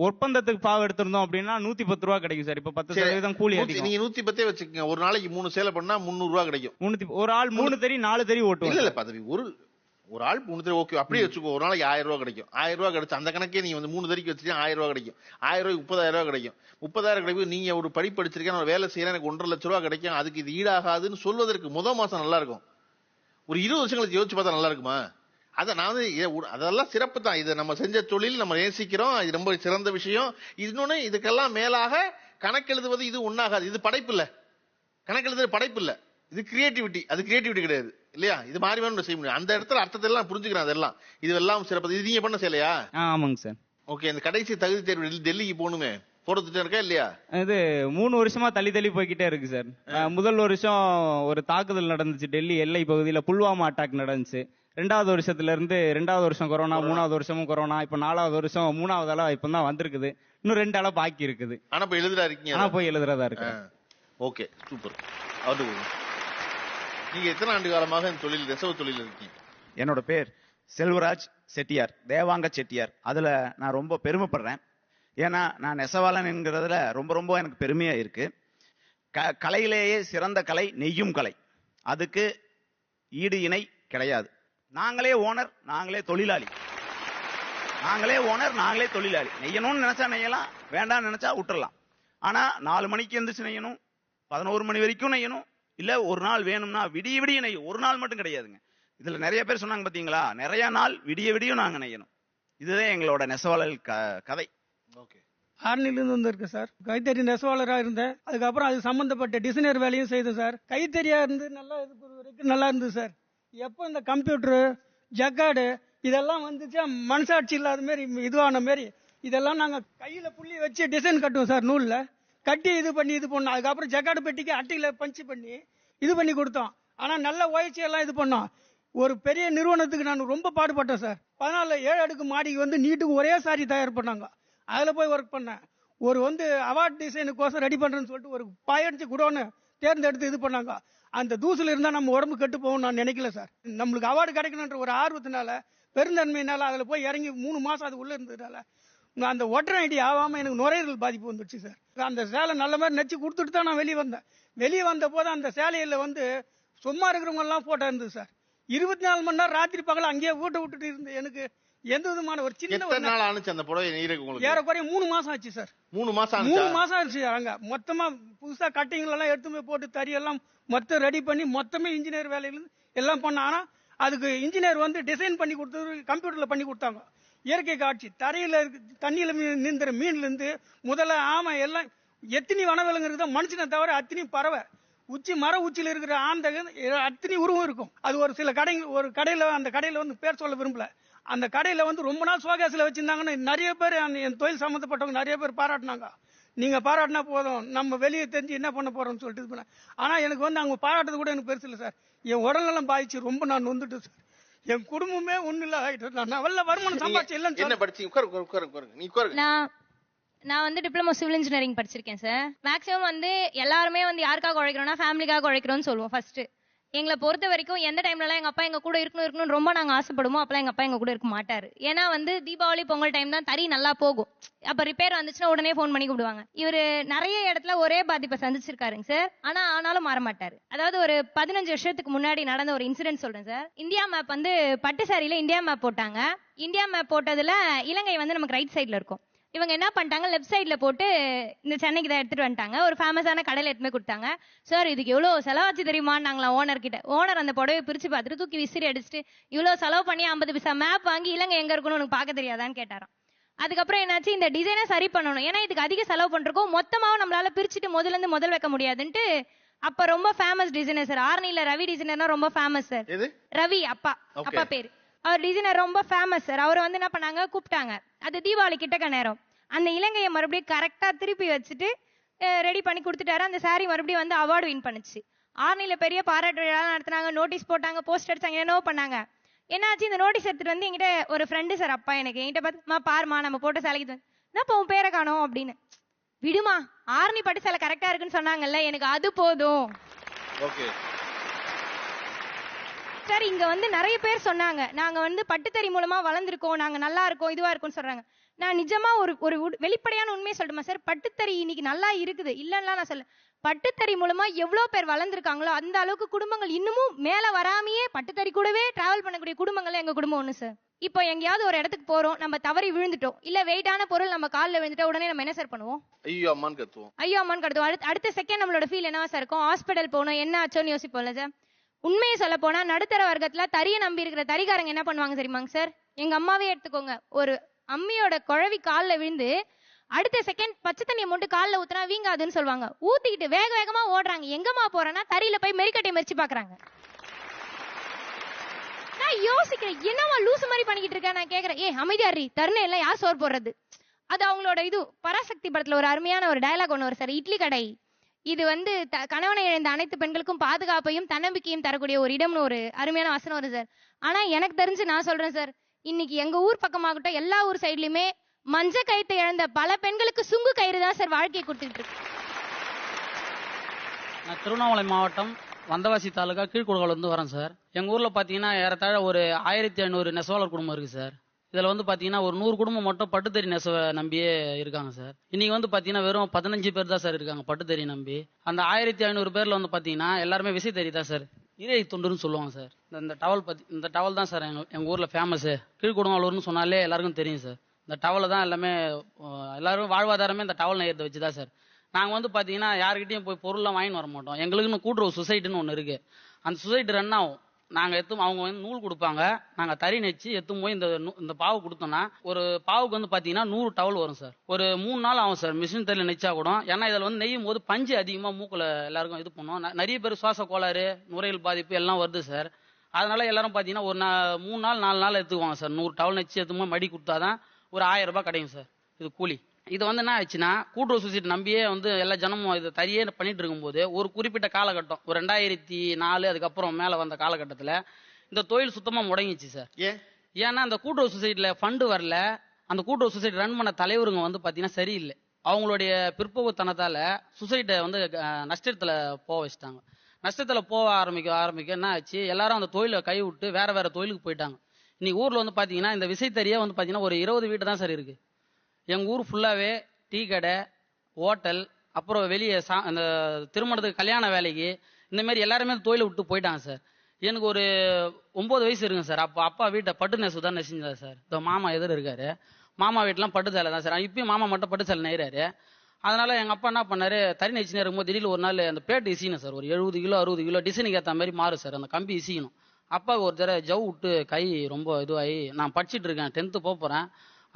ஒப்பந்தத்துக்கு பாவம் எடுத்திருந்தோம் அப்படின்னா 110 ரூபாய் கிடைக்கும் சார். இப்ப 10% கூலி அதிகம். நீங்க 110 வச்சுக்கோங்க. ஒரு நாளைக்கு 3 சேலை பண்ணா 300 ரூபாய் கிடைக்கும். ஒரு ஆள் 3 தறி 4 தறி ஓட்டுவோம். இல்ல பதவி ஒரு ஆள் 3 தடவை ஓகே அப்படியே வச்சுக்கோ, ஒரு நாளைக்கு 1000 ரூபாய் கிடைக்கும். 1000 ரூபாய் கிடைச்சு அந்த கணக்கே நீங்க வந்து 3 தடவைக்கு வச்சுட்டா 1000 ரூபாய் கிடைக்கும். 1000 ரூபாய்க்கு 30,000 ரூபாய் கிடைக்கும். 30,000 கிடைக்கும். நீங்க ஒரு படிப்பு படிச்சிருக்கேன், ஒரு வேலை செய்யறேன், எனக்கு 1.5 லட்சம் ரூபாய் கிடைக்கும், அதுக்கு இது ஈடாகாதுன்னு சொல்வதற்கு முதல் மாசம் நல்லா இருக்கும். ஒரு 20 வருஷங்களுக்கு யோசிச்சு பார்த்தா நல்லா இருக்குமா? அதை நான் வந்து அதெல்லாம் சிறப்பு தான். இதை நம்ம செஞ்ச தொழில் நம்ம நேசிக்கிறோம், இது ரொம்ப சிறந்த விஷயம். இன்னொன்னு இதுக்கெல்லாம் மேலாக கணக்கெழுதுவது இது ஒண்ணாகாது. இது படைப்பு இல்ல, கணக்கெழுதுறது படைப்பு இல்ல, இது கிரியேட்டிவிட்டி. அது கிரியேட்டிவிட்டி கிடையாது இல்லையா? இது மாதிரி வேணும் செய்ய முடியும். அந்த இடத்துல அர்த்தத்தை எல்லாம் புரிஞ்சுக்கிறேன். அதெல்லாம் இதெல்லாம் சிறப்பு. இது நீங்க பண்ண செய்யலையா? ஆமாங்க சார். ஓகே. இந்த கடைசி தகுதி தேர்வு டெல்லிக்கு போகணுமே, போறதுட்டு இருக்கா இல்லையா? இது 3 வருஷமா தள்ளி போய்கிட்டே இருக்கு சார். முதல் வருஷம் ஒரு தாக்குதல் நடந்துச்சு டெல்லி எல்லை பகுதியில, புல்வாமா அட்டாக் நடந்துச்சு. 2வது வருஷத்துல இருந்து 2வது வருஷம் கொரோனா, 3வது வருஷமும் கொரோனா, இப்ப 4வது வருஷம் 3வது ஆளா இப்பதான் வந்திருக்குது. இன்னும் 2 ஆளா பாக்கி இருக்குது. ஆனா போய் எழுதுறா இருக்கீங்க? ஆனா போய் எழுதுறதா இருக்கு. Okay, super. அது நீங்க எத்தனை ஆண்டு காலமாக இந்த தொழில், நெசவு தொழில் இருக்கீங்க? என்னோட பேர் செல்வராஜ் செட்டியார், தேவாங்க செட்டியார். அதுல நான் ரொம்ப பெருமைப்படுறேன். ஏன்னா நான் நெசவாளன் என்கிறதுல ரொம்ப எனக்கு பெருமையா இருக்கு. கலையிலேயே சிறந்த கலை நெய்யும் கலை. அதுக்கு ஈடு இணை கிடையாது. நாங்களே ஓனர், நாங்களே தொழிலாளி. நெய்யணும்னு நினைச்சா நெய்யலாம், வேண்டாம்னு நினைச்சா விட்டுறலாம். ஆனா 4 மணிக்கு எந்திரிச்சு நெய்யணும், 11 மணி வரைக்கும் நெய்யணும், இல்ல ஒரு நாள் வேணும்னா விடிய நெய்யும். ஒரு நாள் மட்டும் கிடையாதுங்க. இதுல நிறைய பேர் சொன்னாங்க பாத்தீங்களா, நிறைய நாள் விடியும் நாங்க நெய்யணும். இதுதான் எங்களோட நெசவாளர் கதை. ஆர்னிலிருந்து வந்திருக்கு சார். கைத்தறி நெசவாளராக இருந்தேன். அதுக்கப்புறம் அது சம்பந்தப்பட்ட டிசைனர் வேலையும் செய்தேன் சார். கைத்தறியா இருந்து நல்லா இது வரைக்கும் நல்லா இருந்தது சார். எப்போ இந்த கம்ப்யூட்டரு ஜக்கார்டு இதெல்லாம் வந்துச்சு, மனசாட்சி இல்லாத மாரி இதுவான மாரி இதெல்லாம் நாங்கள் கையில் புள்ளி வச்சு டிசைன் கட்டுவோம் சார். நூலில் கட்டி இது பண்ணோம். அதுக்கப்புறம் ஜக்கார்டு பெட்டிக்கு அட்டையில் பஞ்சு பண்ணி இது பண்ணி கொடுத்தோம். ஆனால் நல்ல எல்லாம் இது பண்ணோம். ஒரு பெரிய நிறுவனத்துக்கு நான் ரொம்ப பாடுபட்டேன் சார். 7 அடுக்கு மாடிக்கு வந்து நீட்டுக்கு ஒரே சாரி தயார் பண்ணாங்க. அதில் போய் ஒர்க் பண்ணேன். ஒரு அவார்ட் டிசைனுக்கோசம் ரெடி பண்ணுறேன்னு சொல்லிட்டு ஒரு பாயடிச்சு குடோன்னு தேர்ந்தெடுத்து இது பண்ணாங்க. அந்த தூசில் இருந்தால் நம்ம உடம்பு கெட்டு போகும் நான் நினைக்கல சார். நம்மளுக்கு அவார்டு கிடைக்கணுன்ற ஒரு ஆர்வத்தினால, பெருந்தன்மையினால அதில் போய் இறங்கி 3 மாதம் அது உள்ளே இருந்ததுனால அந்த ஒற்றை ஐடி ஆகாமல் எனக்கு நுரையீரல் பாதிப்பு வந்துடுச்சு சார். அந்த சேலை நல்ல மாதிரி நச்சு கொடுத்துட்டு தான் நான் வெளியே வந்தேன். வெளியே வந்த போது அந்த சேலையில் சும்மா இருக்கிறவங்க எல்லாம் போட்டோ இருந்தது சார். 24 மணி நேரம் ராத்திரி பகல அங்கேயே வீட்டை விட்டுட்டு இருந்து எனக்கு எந்த விதமான ஒரு சின்ன நாள் ஆனிச்சு அந்த புடவை நெய்யறதுக்கு? ஏறக்குறைய 3 மாசம் ஆச்சு சார். 3 மாசம் ஆச்சு. அங்க மொத்தமா புதுசா கட்டிங் எல்லாம் எடுத்து போய் போட்டு தறி எல்லாம் மொத்தம் ரெடி பண்ணி மொத்தமே இன்ஜினியர் வேலையில எல்லாம் பண்ண. ஆனா அதுக்கு இன்ஜினியர் டிசைன் பண்ணி கொடுத்தது கம்ப்யூட்டர்ல பண்ணி கொடுத்தாங்க. இயற்கை காட்சி, தரையில தண்ணியில நீந்துற மீன்ல இருந்து முதல்ல ஆமை எல்லாம் எத்தனை வனவிலங்கு மனுஷனை தவிர அத்தனை பறவை, மர உச்சியில் இருக்கிற ஆந்தகன் அத்தனை உருவம் இருக்கும். அது ஒரு சில ஒரு கடையில, அந்த கடையில பேர் சொல்ல விரும்பல, அந்த கடையில ரொம்ப நாள் சோகாசில வச்சிருந்தாங்கன்னு நிறைய பேர் என் தொழில் சம்பந்தப்பட்டவங்க நிறைய பேர் பாராட்டினாங்க. நீங்க பாராட்டினா போதும், நம்ம வெளியே தெரிஞ்சு என்ன பண்ண போறோம்னு சொல்லிட்டு இது பண்ண. ஆனா எனக்கு அவங்க பாராட்டுறது கூட எனக்கு பெருசு இல்லை சார். என் உடல்நலம் பாதிச்சு ரொம்ப நான் வந்துட்டு சார். என் குடும்பமே ஒண்ணு இல்ல ஆயிட்டு. நான் நல்ல வருமானம் சம்பாதிச்சு இல்லைன்னு என்ன படிச்சு? நான் டிப்ளமோ சிவில் இன்ஜினியரிங் படிச்சிருக்கேன் சார். மேக்ஸிமம் எல்லாருமே யாருக்காக உழைக்கிறோம்னா ஃபேமிலிக்காக உழைக்கிறோம்னு சொல்லுவோம் ஃபர்ஸ்ட். எங்களை பொறுத்த வரைக்கும் எந்த டைம்லலாம் எங்க அப்பா எங்க கூட இருக்கணும்னு ரொம்ப நாங்க ஆசைப்படுவோம், அப்பெல்லாம் எங்க அப்பா எங்க கூட இருக்க மாட்டாரு. ஏன்னா தீபாவளி பொங்கல் டைம் தான் தறி நல்லா போகும். அப்ப ரிப்பேர் வந்துச்சுன்னா உடனே போன் பண்ணி கூப்பிடுவாங்க. இவரு நிறைய இடத்துல ஒரே பாதிப்பை சந்திச்சிருக்காருங்க சார். ஆனாலும் மாற மாட்டாரு. அதாவது ஒரு 15 வருஷத்துக்கு முன்னாடி நடந்த ஒரு இன்சிடென்ட் சொல்றேன் சார். இந்தியா மேப் பட்டு சாரியில இந்தியா மேப் போட்டாங்க. இந்தியா மேப் போட்டதுல இலங்கை நமக்கு ரைட் சைட்ல இருக்கும். இவங்க என்ன பண்ணிட்டாங்க, லெஃப்ட் சைட்ல போட்டு இந்த சென்னைக்கு தான் எடுத்துட்டு வந்துட்டாங்க. ஒரு ஃபேமஸான கடையில எடுத்துமே கொடுத்தாங்க. சார் இதுக்கு எவ்வளவு செலவாச்சு தெரியுமான்னாங்களா ஓனர் கிட்ட. ஓனர் அந்த புடவை பிரிச்சு பார்த்துட்டு தூக்கி விசிறி அடிச்சுட்டு, இவ்வளவு செலவு பண்ணி 50 பைசா மேப் வாங்கி இலங்கை எங்க இருக்குன்னு உனக்கு பார்க்க தெரியாதான்னு கேட்டாராம். அதுக்கப்புறம் என்னாச்சு, இந்த டிசைனை சரி பண்ணணும், ஏன்னா இதுக்கு அதிக செலவு பண்றோம், மொத்தமாவும் நம்மளால பிரிச்சுட்டு முதல் வைக்க முடியாதுன்ட்டு. அப்ப ரொம்ப ஃபேமஸ் டிசைனர் சார், ஆர்னில ரவி டிசைனர்னா ரொம்ப ஃபேமஸ் சார். ரவி அப்பா பேரு. அவர் டிசைனர் ரொம்ப ஃபேமஸ் சார். அவர் என்ன பண்ணாங்க, கூப்பிட்டாங்க. அது தீபாவளி கிட்டக்க நேரம். அந்த இலங்கையை மறுபடியும் கரெக்டா திருப்பி வச்சுட்டு ரெடி பண்ணி கொடுத்துட்டாரு. அந்த சாரி மறுபடியும் அவார்டு வின் பண்ணுச்சு. ஆர்னில பெரிய பாராட்டு விழா நடத்தினாங்க, நோட்டீஸ் போட்டாங்க, போஸ்ட் அடிச்சாங்க, என்னவோ பண்ணாங்க. என்னாச்சு, இந்த நோட்டீஸ் எடுத்துட்டு என்கிட்ட ஒரு ஃப்ரெண்டு சார், அப்பா எனக்கு என்கிட்ட பார்த்து, பாருமா நம்ம போட்ட சேலைக்கு என்னப்பா உன் பேரை காணோம் அப்படின்னு. விடுமா, ஆர்னி பட்டு சேலை கரெக்டா இருக்குன்னு சொன்னாங்கல்ல, எனக்கு அது போதும் சார். இங்க நிறைய பேர் சொன்னாங்க, நாங்க பட்டுத்தறி மூலமா வளர்ந்துருக்கோம், நாங்க நல்லா இருக்கோம், இதுவா இருக்கோம்னு சொல்றாங்க. நான் நிஜமா ஒரு வெளிப்படையான உண்மையை சொல்லட்டுமா சார்? பட்டுத்தறி இன்னைக்கு நல்லா இருக்குது, இல்லன்னா நான் சொல்ல. பட்டுத்தறி மூலமா எவ்வளவு பேர் வளர்ந்துருக்காங்களோ அந்த அளவுக்கு குடும்பங்கள் இன்னமும் மேல வராமையே பட்டுத்தறி கூடவே டிராவல் பண்ணக்கூடிய குடும்பங்கள் எங்க குடும்பம் ஒண்ணு சார். இப்போ எங்கேயாவது ஒரு இடத்துக்கு போறோம், நம்ம தவறி விழுந்துட்டோம், இல்ல வெயிட்டான பொருள் நம்ம காலில் விழுந்துட்டா உடனே நம்ம என்ன சார் பண்ணுவோம்? ஐயோ அம்மான்னு கத்துவோம். ஐயோ அம்மான்னு கத்துவோம். அடுத்த செகண்ட் நம்மளோட ஃபீல் என்னவா சார் இருக்கும்? ஹாஸ்பிட்டல் போகணும், என்ன ஆச்சோன்னு யோசிப்போம்ல சார். உண்மையை சொல்ல போனா நடுத்தர வர்க்கத்துல தறியை நம்பி இருக்கிற தறிகாரங்க என்ன பண்ணுவாங்க தெரியுமாங்க சார்? எங்க அம்மாவே எடுத்துக்கோங்க, ஒரு அம்மியோட குழவி காலில் விழுந்து அடுத்த செகண்ட் பச்சை தண்ணியை மட்டும் காலில் ஊத்துனா வீங்காதுன்னு சொல்லுவாங்க. ஊத்திக்கிட்டு வேக வேகமா ஓடுறாங்க. எங்கம்மா போறேன்னா தறியில போய் மெரிக்கட்டை மெரிச்சு பாக்குறாங்க. நான் யோசிக்கிறேன், என்னவா லூசு மாதிரி பண்ணிக்கிட்டு இருக்கேன். நான் கேக்குறேன், அமைதியாரி தருணை எல்லாம் யார் சோறு போடுறது? அது அவங்களோட இது. பராசக்தி படத்துல ஒரு அருமையான ஒரு டயலாக் ஒன்று வரும் சார், இட்லி கடை. இது கணவனை இழந்த அனைத்து பெண்களுக்கும் பாதுகாப்பையும் தன்னம்பிக்கையும் தரக்கூடிய ஒரு இடம்னு ஒரு அருமையான வசனம் வரும் சார். ஆனா எனக்கு தெரிஞ்சு நான் சொல்றேன் சார், இன்னைக்கு எங்க ஊர் பக்கமாகட்டும் எல்லா ஊர் சைட்லயுமே மஞ்ச கயித்தை இழந்த பல பெண்களுக்கு சுங்கு கயிறு தான் சார் வாழ்க்கையை கொடுத்துட்டு இருக்கு. நான் திருவண்ணாமலை மாவட்டம் வந்தவாசி தாலுகா கீழ்குடகுளம் வரேன் சார். எங்க ஊர்ல பாத்தீங்கன்னா ஏறத்தாழ ஒரு 1500 நெசவாளர் குடும்பம் இருக்கு சார். இதுல பாத்தீங்கன்னா ஒரு 100 குடும்பம் மட்டும் பட்டுத்தறி நெசவை நம்பியே இருக்காங்க சார். இன்னைக்கு பாத்தீங்கன்னா வெறும் 15 பேர் தான் சார் இருக்காங்க பட்டுத்தறி நம்பி. அந்த 1500 பேர்ல பாத்தீங்கன்னா எல்லாருமே விசைத்தறி தான் சார், இறை தொண்டுன்னு சொல்லுவாங்க சார். இந்த டவல் தான் சார் எங்க ஊர்ல ஃபேமஸ். கீழ்குடங்குளூர்னு சொன்னாலே எல்லாருக்கும் தெரியும் சார். இந்த டவலை தான் எல்லாரும் வாழ்வாதாரமே இந்த டவல் நெய்யறதை வச்சுதான் சார். நாங்க பாத்தீங்கன்னா யாருக்கிட்டையும் போய் பொருள்லாம் வாங்கின்னு வர மாட்டோம். எங்களுக்குன்னு கூட்டுறவு சொசைட்டின்னு ஒன்று இருக்கு. அந்த சொசைட்டி ரன் ஆகும். நாங்க அவங்க நூல் கொடுப்பாங்க, நாங்க தறி நெச்சு போய் இந்த பாவு கொடுத்தோம்னா ஒரு பாவுக்கு பாத்தீங்கன்னா 100 டவல் வரும் சார். ஒரு 3 நாள் ஆகும் சார் மிஷின் தறியில நெச்சா கூட. ஏன்னா இதுல நெய்யும் போது பஞ்சு அதிகமா மூக்குல எல்லாருக்கும் இது பண்ணும். நிறைய பேர் சுவாச கோளாறு, நுரையீரல் பாதிப்பு எல்லாம் வருது சார். அதனால எல்லாரும் பாத்தீங்கன்னா ஒரு 3 நாள் 4 நாள் எடுத்துக்குவாங்க சார். 100 டவல் நெச்சு எடுத்துமா மடி கொடுத்தாதான் ஒரு 1000 ரூபாய் கிடைக்கும் சார் இது கூலி. இது என்ன ஆச்சுன்னா கூட்டுறவு சொசைட்டி நம்பியே எல்லா ஜனமும் இது தறியே பண்ணிட்டு இருக்கும்போது ஒரு குறிப்பிட்ட காலகட்டம் ஒரு 2004 அதுக்கப்புறம் மேல வந்த காலகட்டத்துல இந்த தொழில் சுத்தமா முடங்கிச்சு சார். ஏன்னா அந்த கூட்டுறவு சொசைட்டில ஃபண்டு வரல. அந்த கூட்டுறவு சொசைட்டி ரன் பண்ண தலைவருங்க பாத்தீங்கன்னா சரியில்லை. அவங்களுடைய பிற்போக்குத்தனத்தால சொசைட்டியை நஷ்டத்துல போக வச்சுட்டாங்க. நஷ்டத்துல போக ஆரம்பிக்க என்ன ஆச்சு, எல்லாரும் அந்த தொழிலை கை விட்டு வேற தொழிலுக்கு போயிட்டாங்க. இன்னைக்கு ஊர்ல பாத்தீங்கன்னா இந்த விசைத்தறியே பாத்தீங்கன்னா ஒரு 20 வீடு தான் சார் இருக்கு. எங்க ஊர் ஃபுல்லாவே டீ கடை, ஹோட்டல், அப்புறம் வெளியே அந்த திருமணத்துக்கு கல்யாண வேலைக்கு இந்த மாதிரி எல்லாருமே தொழிலை விட்டு போயிட்டாங்க சார். எனக்கு ஒரு 9 வயசு இருக்குங்க சார். அப்பா வீட்டை பட்டு நெசவு தான் நெசிஞ்சார் சார். இந்த மாமா எதிர் இருக்காரு, மாமா வீட்டுலாம் பட்டு சேலை தான் சார். இப்பயும் மாமா மட்டும் பட்டு சேலை நெய்றாரு. அதனால எங்க அப்பா என்ன பண்ணாரு, தறி நெச்சினே இருக்கும்போது திடீர்னு ஒரு நாள் அந்த பிளேட் இசிக்கணும் சார். ஒரு 70 கிலோ 60 கிலோ டிசைனுக்கு ஏற்ற மாதிரி மாறும் சார். அந்த கம்பி இசிக்கணும். அப்பாவுக்கு ஒரு தடவை ஜவ் விட்டு கை ரொம்ப இதுவாகி நான் படிச்சுட்டு இருக்கேன், 10th போறேன்.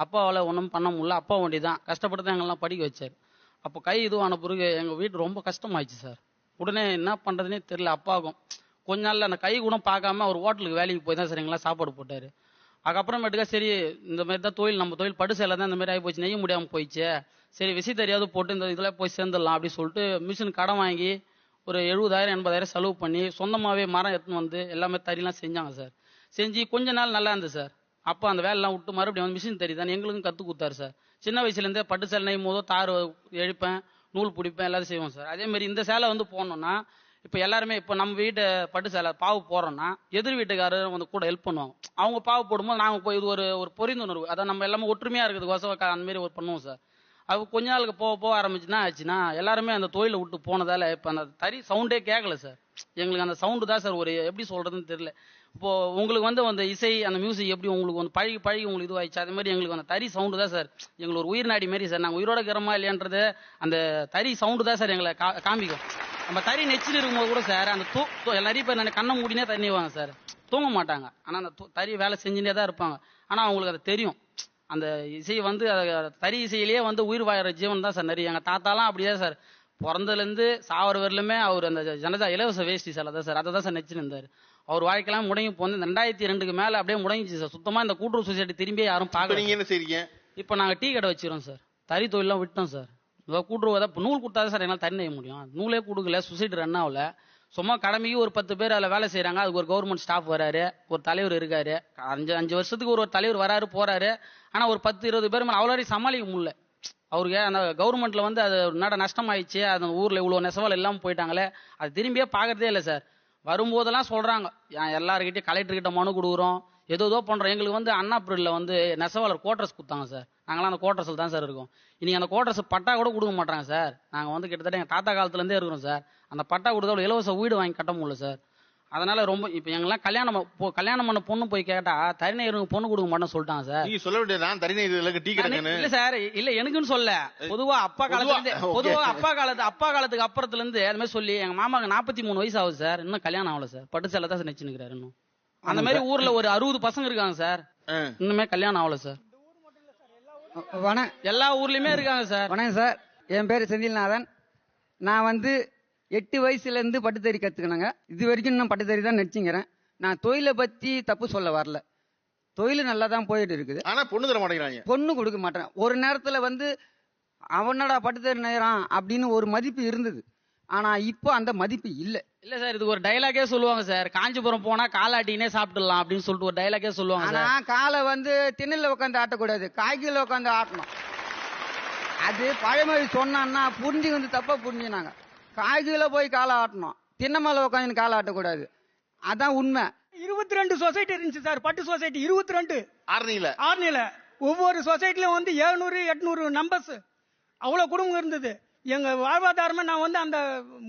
அப்பாவால் ஒன்றும் பண்ண முடியல. அப்பா வண்டி தான் கஷ்டப்பட்டு தான் எங்கெல்லாம் படிக்க வச்சார். அப்போ கை இதுவான பிறகு எங்கள் வீட்டு ரொம்ப கஷ்டமாயிடுச்சு சார். உடனே என்ன பண்ணுறதுனே தெரியல. அப்பாவுக்கும் கொஞ்ச நாளில் அந்த கை கூட பார்க்காம ஒரு ஹோட்டலுக்கு வேலைக்கு போய் தான் சார் எங்கெல்லாம் சாப்பாடு போட்டார். அதுக்கப்புறமேட்டுக்கா சரி இந்த மாதிரி தான் தொழில், நம்ம தொழில் படு சேலை தான் இந்த மாதிரி ஆகி போச்சு, நெய்ய முடியாமல் போயிடுச்சு. சரி விசைத்தறியாவது போட்டு இந்த இதில் போய் சேர்ந்துடலாம் அப்படின்னு சொல்லிட்டு மிஷின் கடன் வாங்கி ஒரு 70,000 80,000 செலவு பண்ணி சொந்தமாகவே மரம் எடுத்துன்னு எல்லாமே தறிலாம் செஞ்சாங்க சார். செஞ்சு கொஞ்ச நாள் நல்லா இருந்தது சார். அப்போ அந்த வேலைலாம் விட்டு மறுபடியும் மிஷின் தறி தான் எங்களுக்கும் கற்றுக் கொடுத்தாரு சார். சின்ன வயசுலேருந்தே பட்டு சேலை நெய்யும் போதோ தார் எழுப்பேன், நூல் பிடிப்பேன், எல்லாத்தையும் செய்வோம் சார். அதே மாதிரி இந்த சேலை போனோம்னா இப்போ எல்லாருமே இப்போ நம்ம வீட்டு பட்டு சேலை பாவு போடுறோம்னா எதிர் வீட்டுக்காரர் கூட ஹெல்ப் பண்ணுவாங்க. அவங்க பாவு போடும்போது நாங்கள் போய் இது ஒரு பொறிந்துணர்வு, அதான் நம்ம எல்லாமே ஒற்றுமையாக இருக்கிறதுக்கோசம் அந்த மாதிரி பண்ணுவோம் சார். அது கொஞ்ச நாளுக்கு போக ஆரம்பிச்சுன்னா ஆச்சுன்னா எல்லாருமே அந்த தொழிலை விட்டு போனதால இப்போ அந்த தறி சவுண்டே கேட்கல சார். எங்களுக்கு அந்த சவுண்டு தான் சார் ஒரு எப்படி சொல்றதுன்னு தெரியல. இப்போ உங்களுக்கு அந்த இசை அந்த மியூசிக் எப்படி உங்களுக்கு பழகி உங்களுக்கு இதுவாயிடுச்சு, அதே மாதிரி எங்களுக்கு அந்த தறி சவுண்டு தான் சார் எங்களுக்கு ஒரு உயிர் நாடி மாரி சார். நாங்கள் உயிரோட இருக்கிறோமா இல்லையான்றது அந்த தறி சவுண்டு தான் சார் எங்களை காமிக்கும். நம்ம தறி நெச்சிட்டு இருக்கும்போது கூட சார் அந்த நிறைய பேர் நான் கண்ணை மூடினே தண்ணி நெய்வாங்க சார், தூங்க மாட்டாங்க. ஆனால் அந்த தறி வேலை செஞ்சுட்டே தான் இருப்பாங்க. ஆனால் அவங்களுக்கு அது தெரியும். அந்த இசை தறி இசையிலேயே உயிர் வாழற ஜீவன் தான் சார் நிறைய. எங்கள் தாத்தாலாம் அப்படிதான் சார், பிறந்ததுலேருந்து சாவர வரலுமே அவர் அந்த ஜனதா இலவச வேஷ்டி சேலை தான் சார், அதை தான் சார் நெச்சுன்னு இருந்தார். அவர் வாழ்க்கையெல்லாம் முடங்கி போந்து 2002க்கு மேல அப்படியே முடங்கிச்சு சார். சுத்தமா இந்த கூட்டுறவு சொசைட்டி திரும்பி யாரும் பார்க்க. நீங்க என்ன செய்றீங்க? இப்போ நாங்கள் டீ கடை வச்சிரோம் சார். தறி தொழிலாம் விட்டோம் சார். கூட்டுறவு தான் நூல் கொடுத்தாதான் சார் என்னால் தறி நெய்ய முடியும். நூலே கொடுக்கல, சொசைட்டி ரன் ஆகல. சும்மா கடமைக்கு ஒரு 10 பேர் அதில் வேலை செய்யறாங்க. அதுக்கு ஒரு கவர்மெண்ட் ஸ்டாஃப் வராரு, ஒரு தலைவர் இருக்காரு. 5 வருஷத்துக்கு ஒரு தலைவர் வராரு போறாரு. ஆனா ஒரு 10-20 பேர் அவ்வளோ சமாளிக்க முடியல. அவருக்கு அந்த கவர்மெண்ட்ல அது நஷ்டம் ஆயிடுச்சு, அந்த ஊர்ல இவ்வளவு நெசவால் இல்லாமல் போயிட்டாங்களே, அது திரும்பியே பாக்குறதே இல்லை சார். வரும்போதெல்லாம் சொல்றாங்க எல்லாருக்கிட்டையும் கலெக்டர் கிட்ட மனு கொடுக்குறோம், ஏதோ பண்றோம். எங்களுக்கு வந்து அண்ணாபுரியில் வந்து நெசவாளர் குவார்டர்ஸ் கொடுத்தாங்க சார். நாங்களாம் அந்த குவார்டர்ஸில் தான் சார் இருக்கோம். இன்னைக்கு அந்த குவார்டர்ஸ் பட்டா கூட கொடுக்க மாட்டாங்க சார். நாங்கள் வந்து கிட்டத்தட்ட எங்கள் தாத்தா காலத்துலேருந்தே இருக்கிறோம் சார். அந்த பட்டா கொடுத்தா இலவச வீடு வாங்கி கட்ட முடியல சார். அதனால ரொம்ப இப்போ எங்கெல்லாம் கல்யாணம் பண்ண பொண்ணு போய் கேட்டா தரிநெய்யருக்கு பொண்ணு கொடுக்க மாட்டேன்னு சொல்லிட்டாங்க சார். நீங்க சொல்ல வேண்டியதான் தரிநெய்யருக்கு டீ கடைன்னு. இல்ல சார், இல்ல எனக்குன்னு சொல்ல, பொதுவா அப்பா காலத்துக்கு அப்புறத்துல இருந்து அது மாதிரி சொல்லி எங்க மாமாக்கு 43 வயசு ஆகுது சார். இன்னும் கல்யாணம் ஆகல சார். பட்டு சேலை தான் நினைச்சுக்கிறாரு. இன்னும் அந்த மாதிரி ஊர்ல ஒரு 60 பசங்க இருக்காங்க சார். இன்னுமே கல்யாணம் ஆகல சார். எல்லா ஊர்லயுமே இருக்காங்க சார். வணக்கம் சார், என் பேர் செந்தில்நாதன். நான் வந்து 8 வயசுல இருந்து பட்டுத்தறி கத்துக்கினேங்க. இது வரைக்கும் இன்னும் பட்டுத்தறி தான் நடிச்சுங்கிறேன். நான் தொழிலை பத்தி தப்பு சொல்ல வரல. தொழில் நல்லா தான் போயிட்டு இருக்குது. ஆனா பொண்ணு தர மாட்டேங்கிறாங்க. பொண்ணு கொடுக்க மாட்டேன். ஒரு நேரத்துல வந்து அவனடா பட்டுத்தறி நெய்யறான் அப்படின்னு ஒரு மதிப்பு இருந்தது. ஆனா இப்போ அந்த மதிப்பு இல்ல. இல்ல சார், இதுக்கு ஒரு டைலாக்கே சொல்லுவாங்க சார். காஞ்சிபுரம் போனா காலாட்டினே சாப்பிட்டுலாம் அப்படின்னு சொல்லிட்டு ஒரு டைலாக்கே சொல்லுவாங்க. ஆனா காலை வந்து திண்ணில உட்காந்து ஆட்டக்கூடாது, காய்கறில உட்காந்து ஆட்டணும். அது பழமொழி சொன்னான்னா புரிஞ்சு வந்து தப்பா புரிஞ்சுனாங்க. காய்கறில போய் காலை ஆட்டணும், திண்ணை மேல உட்காந்து காலை ஆட்டக்கூடாது. அதான் உண்மை. 22 சொசைட்டி இருந்துச்சு சார், பட்டு சொசைட்டி 22 ஆர்னில. ஒவ்வொரு சொசைட்டிலும் வந்து 700 800 நம்பர்ஸ், அவ்வளவு குடும்பம் இருந்தது. எங்க வாழ்வாதாரமே நான் வந்து அந்த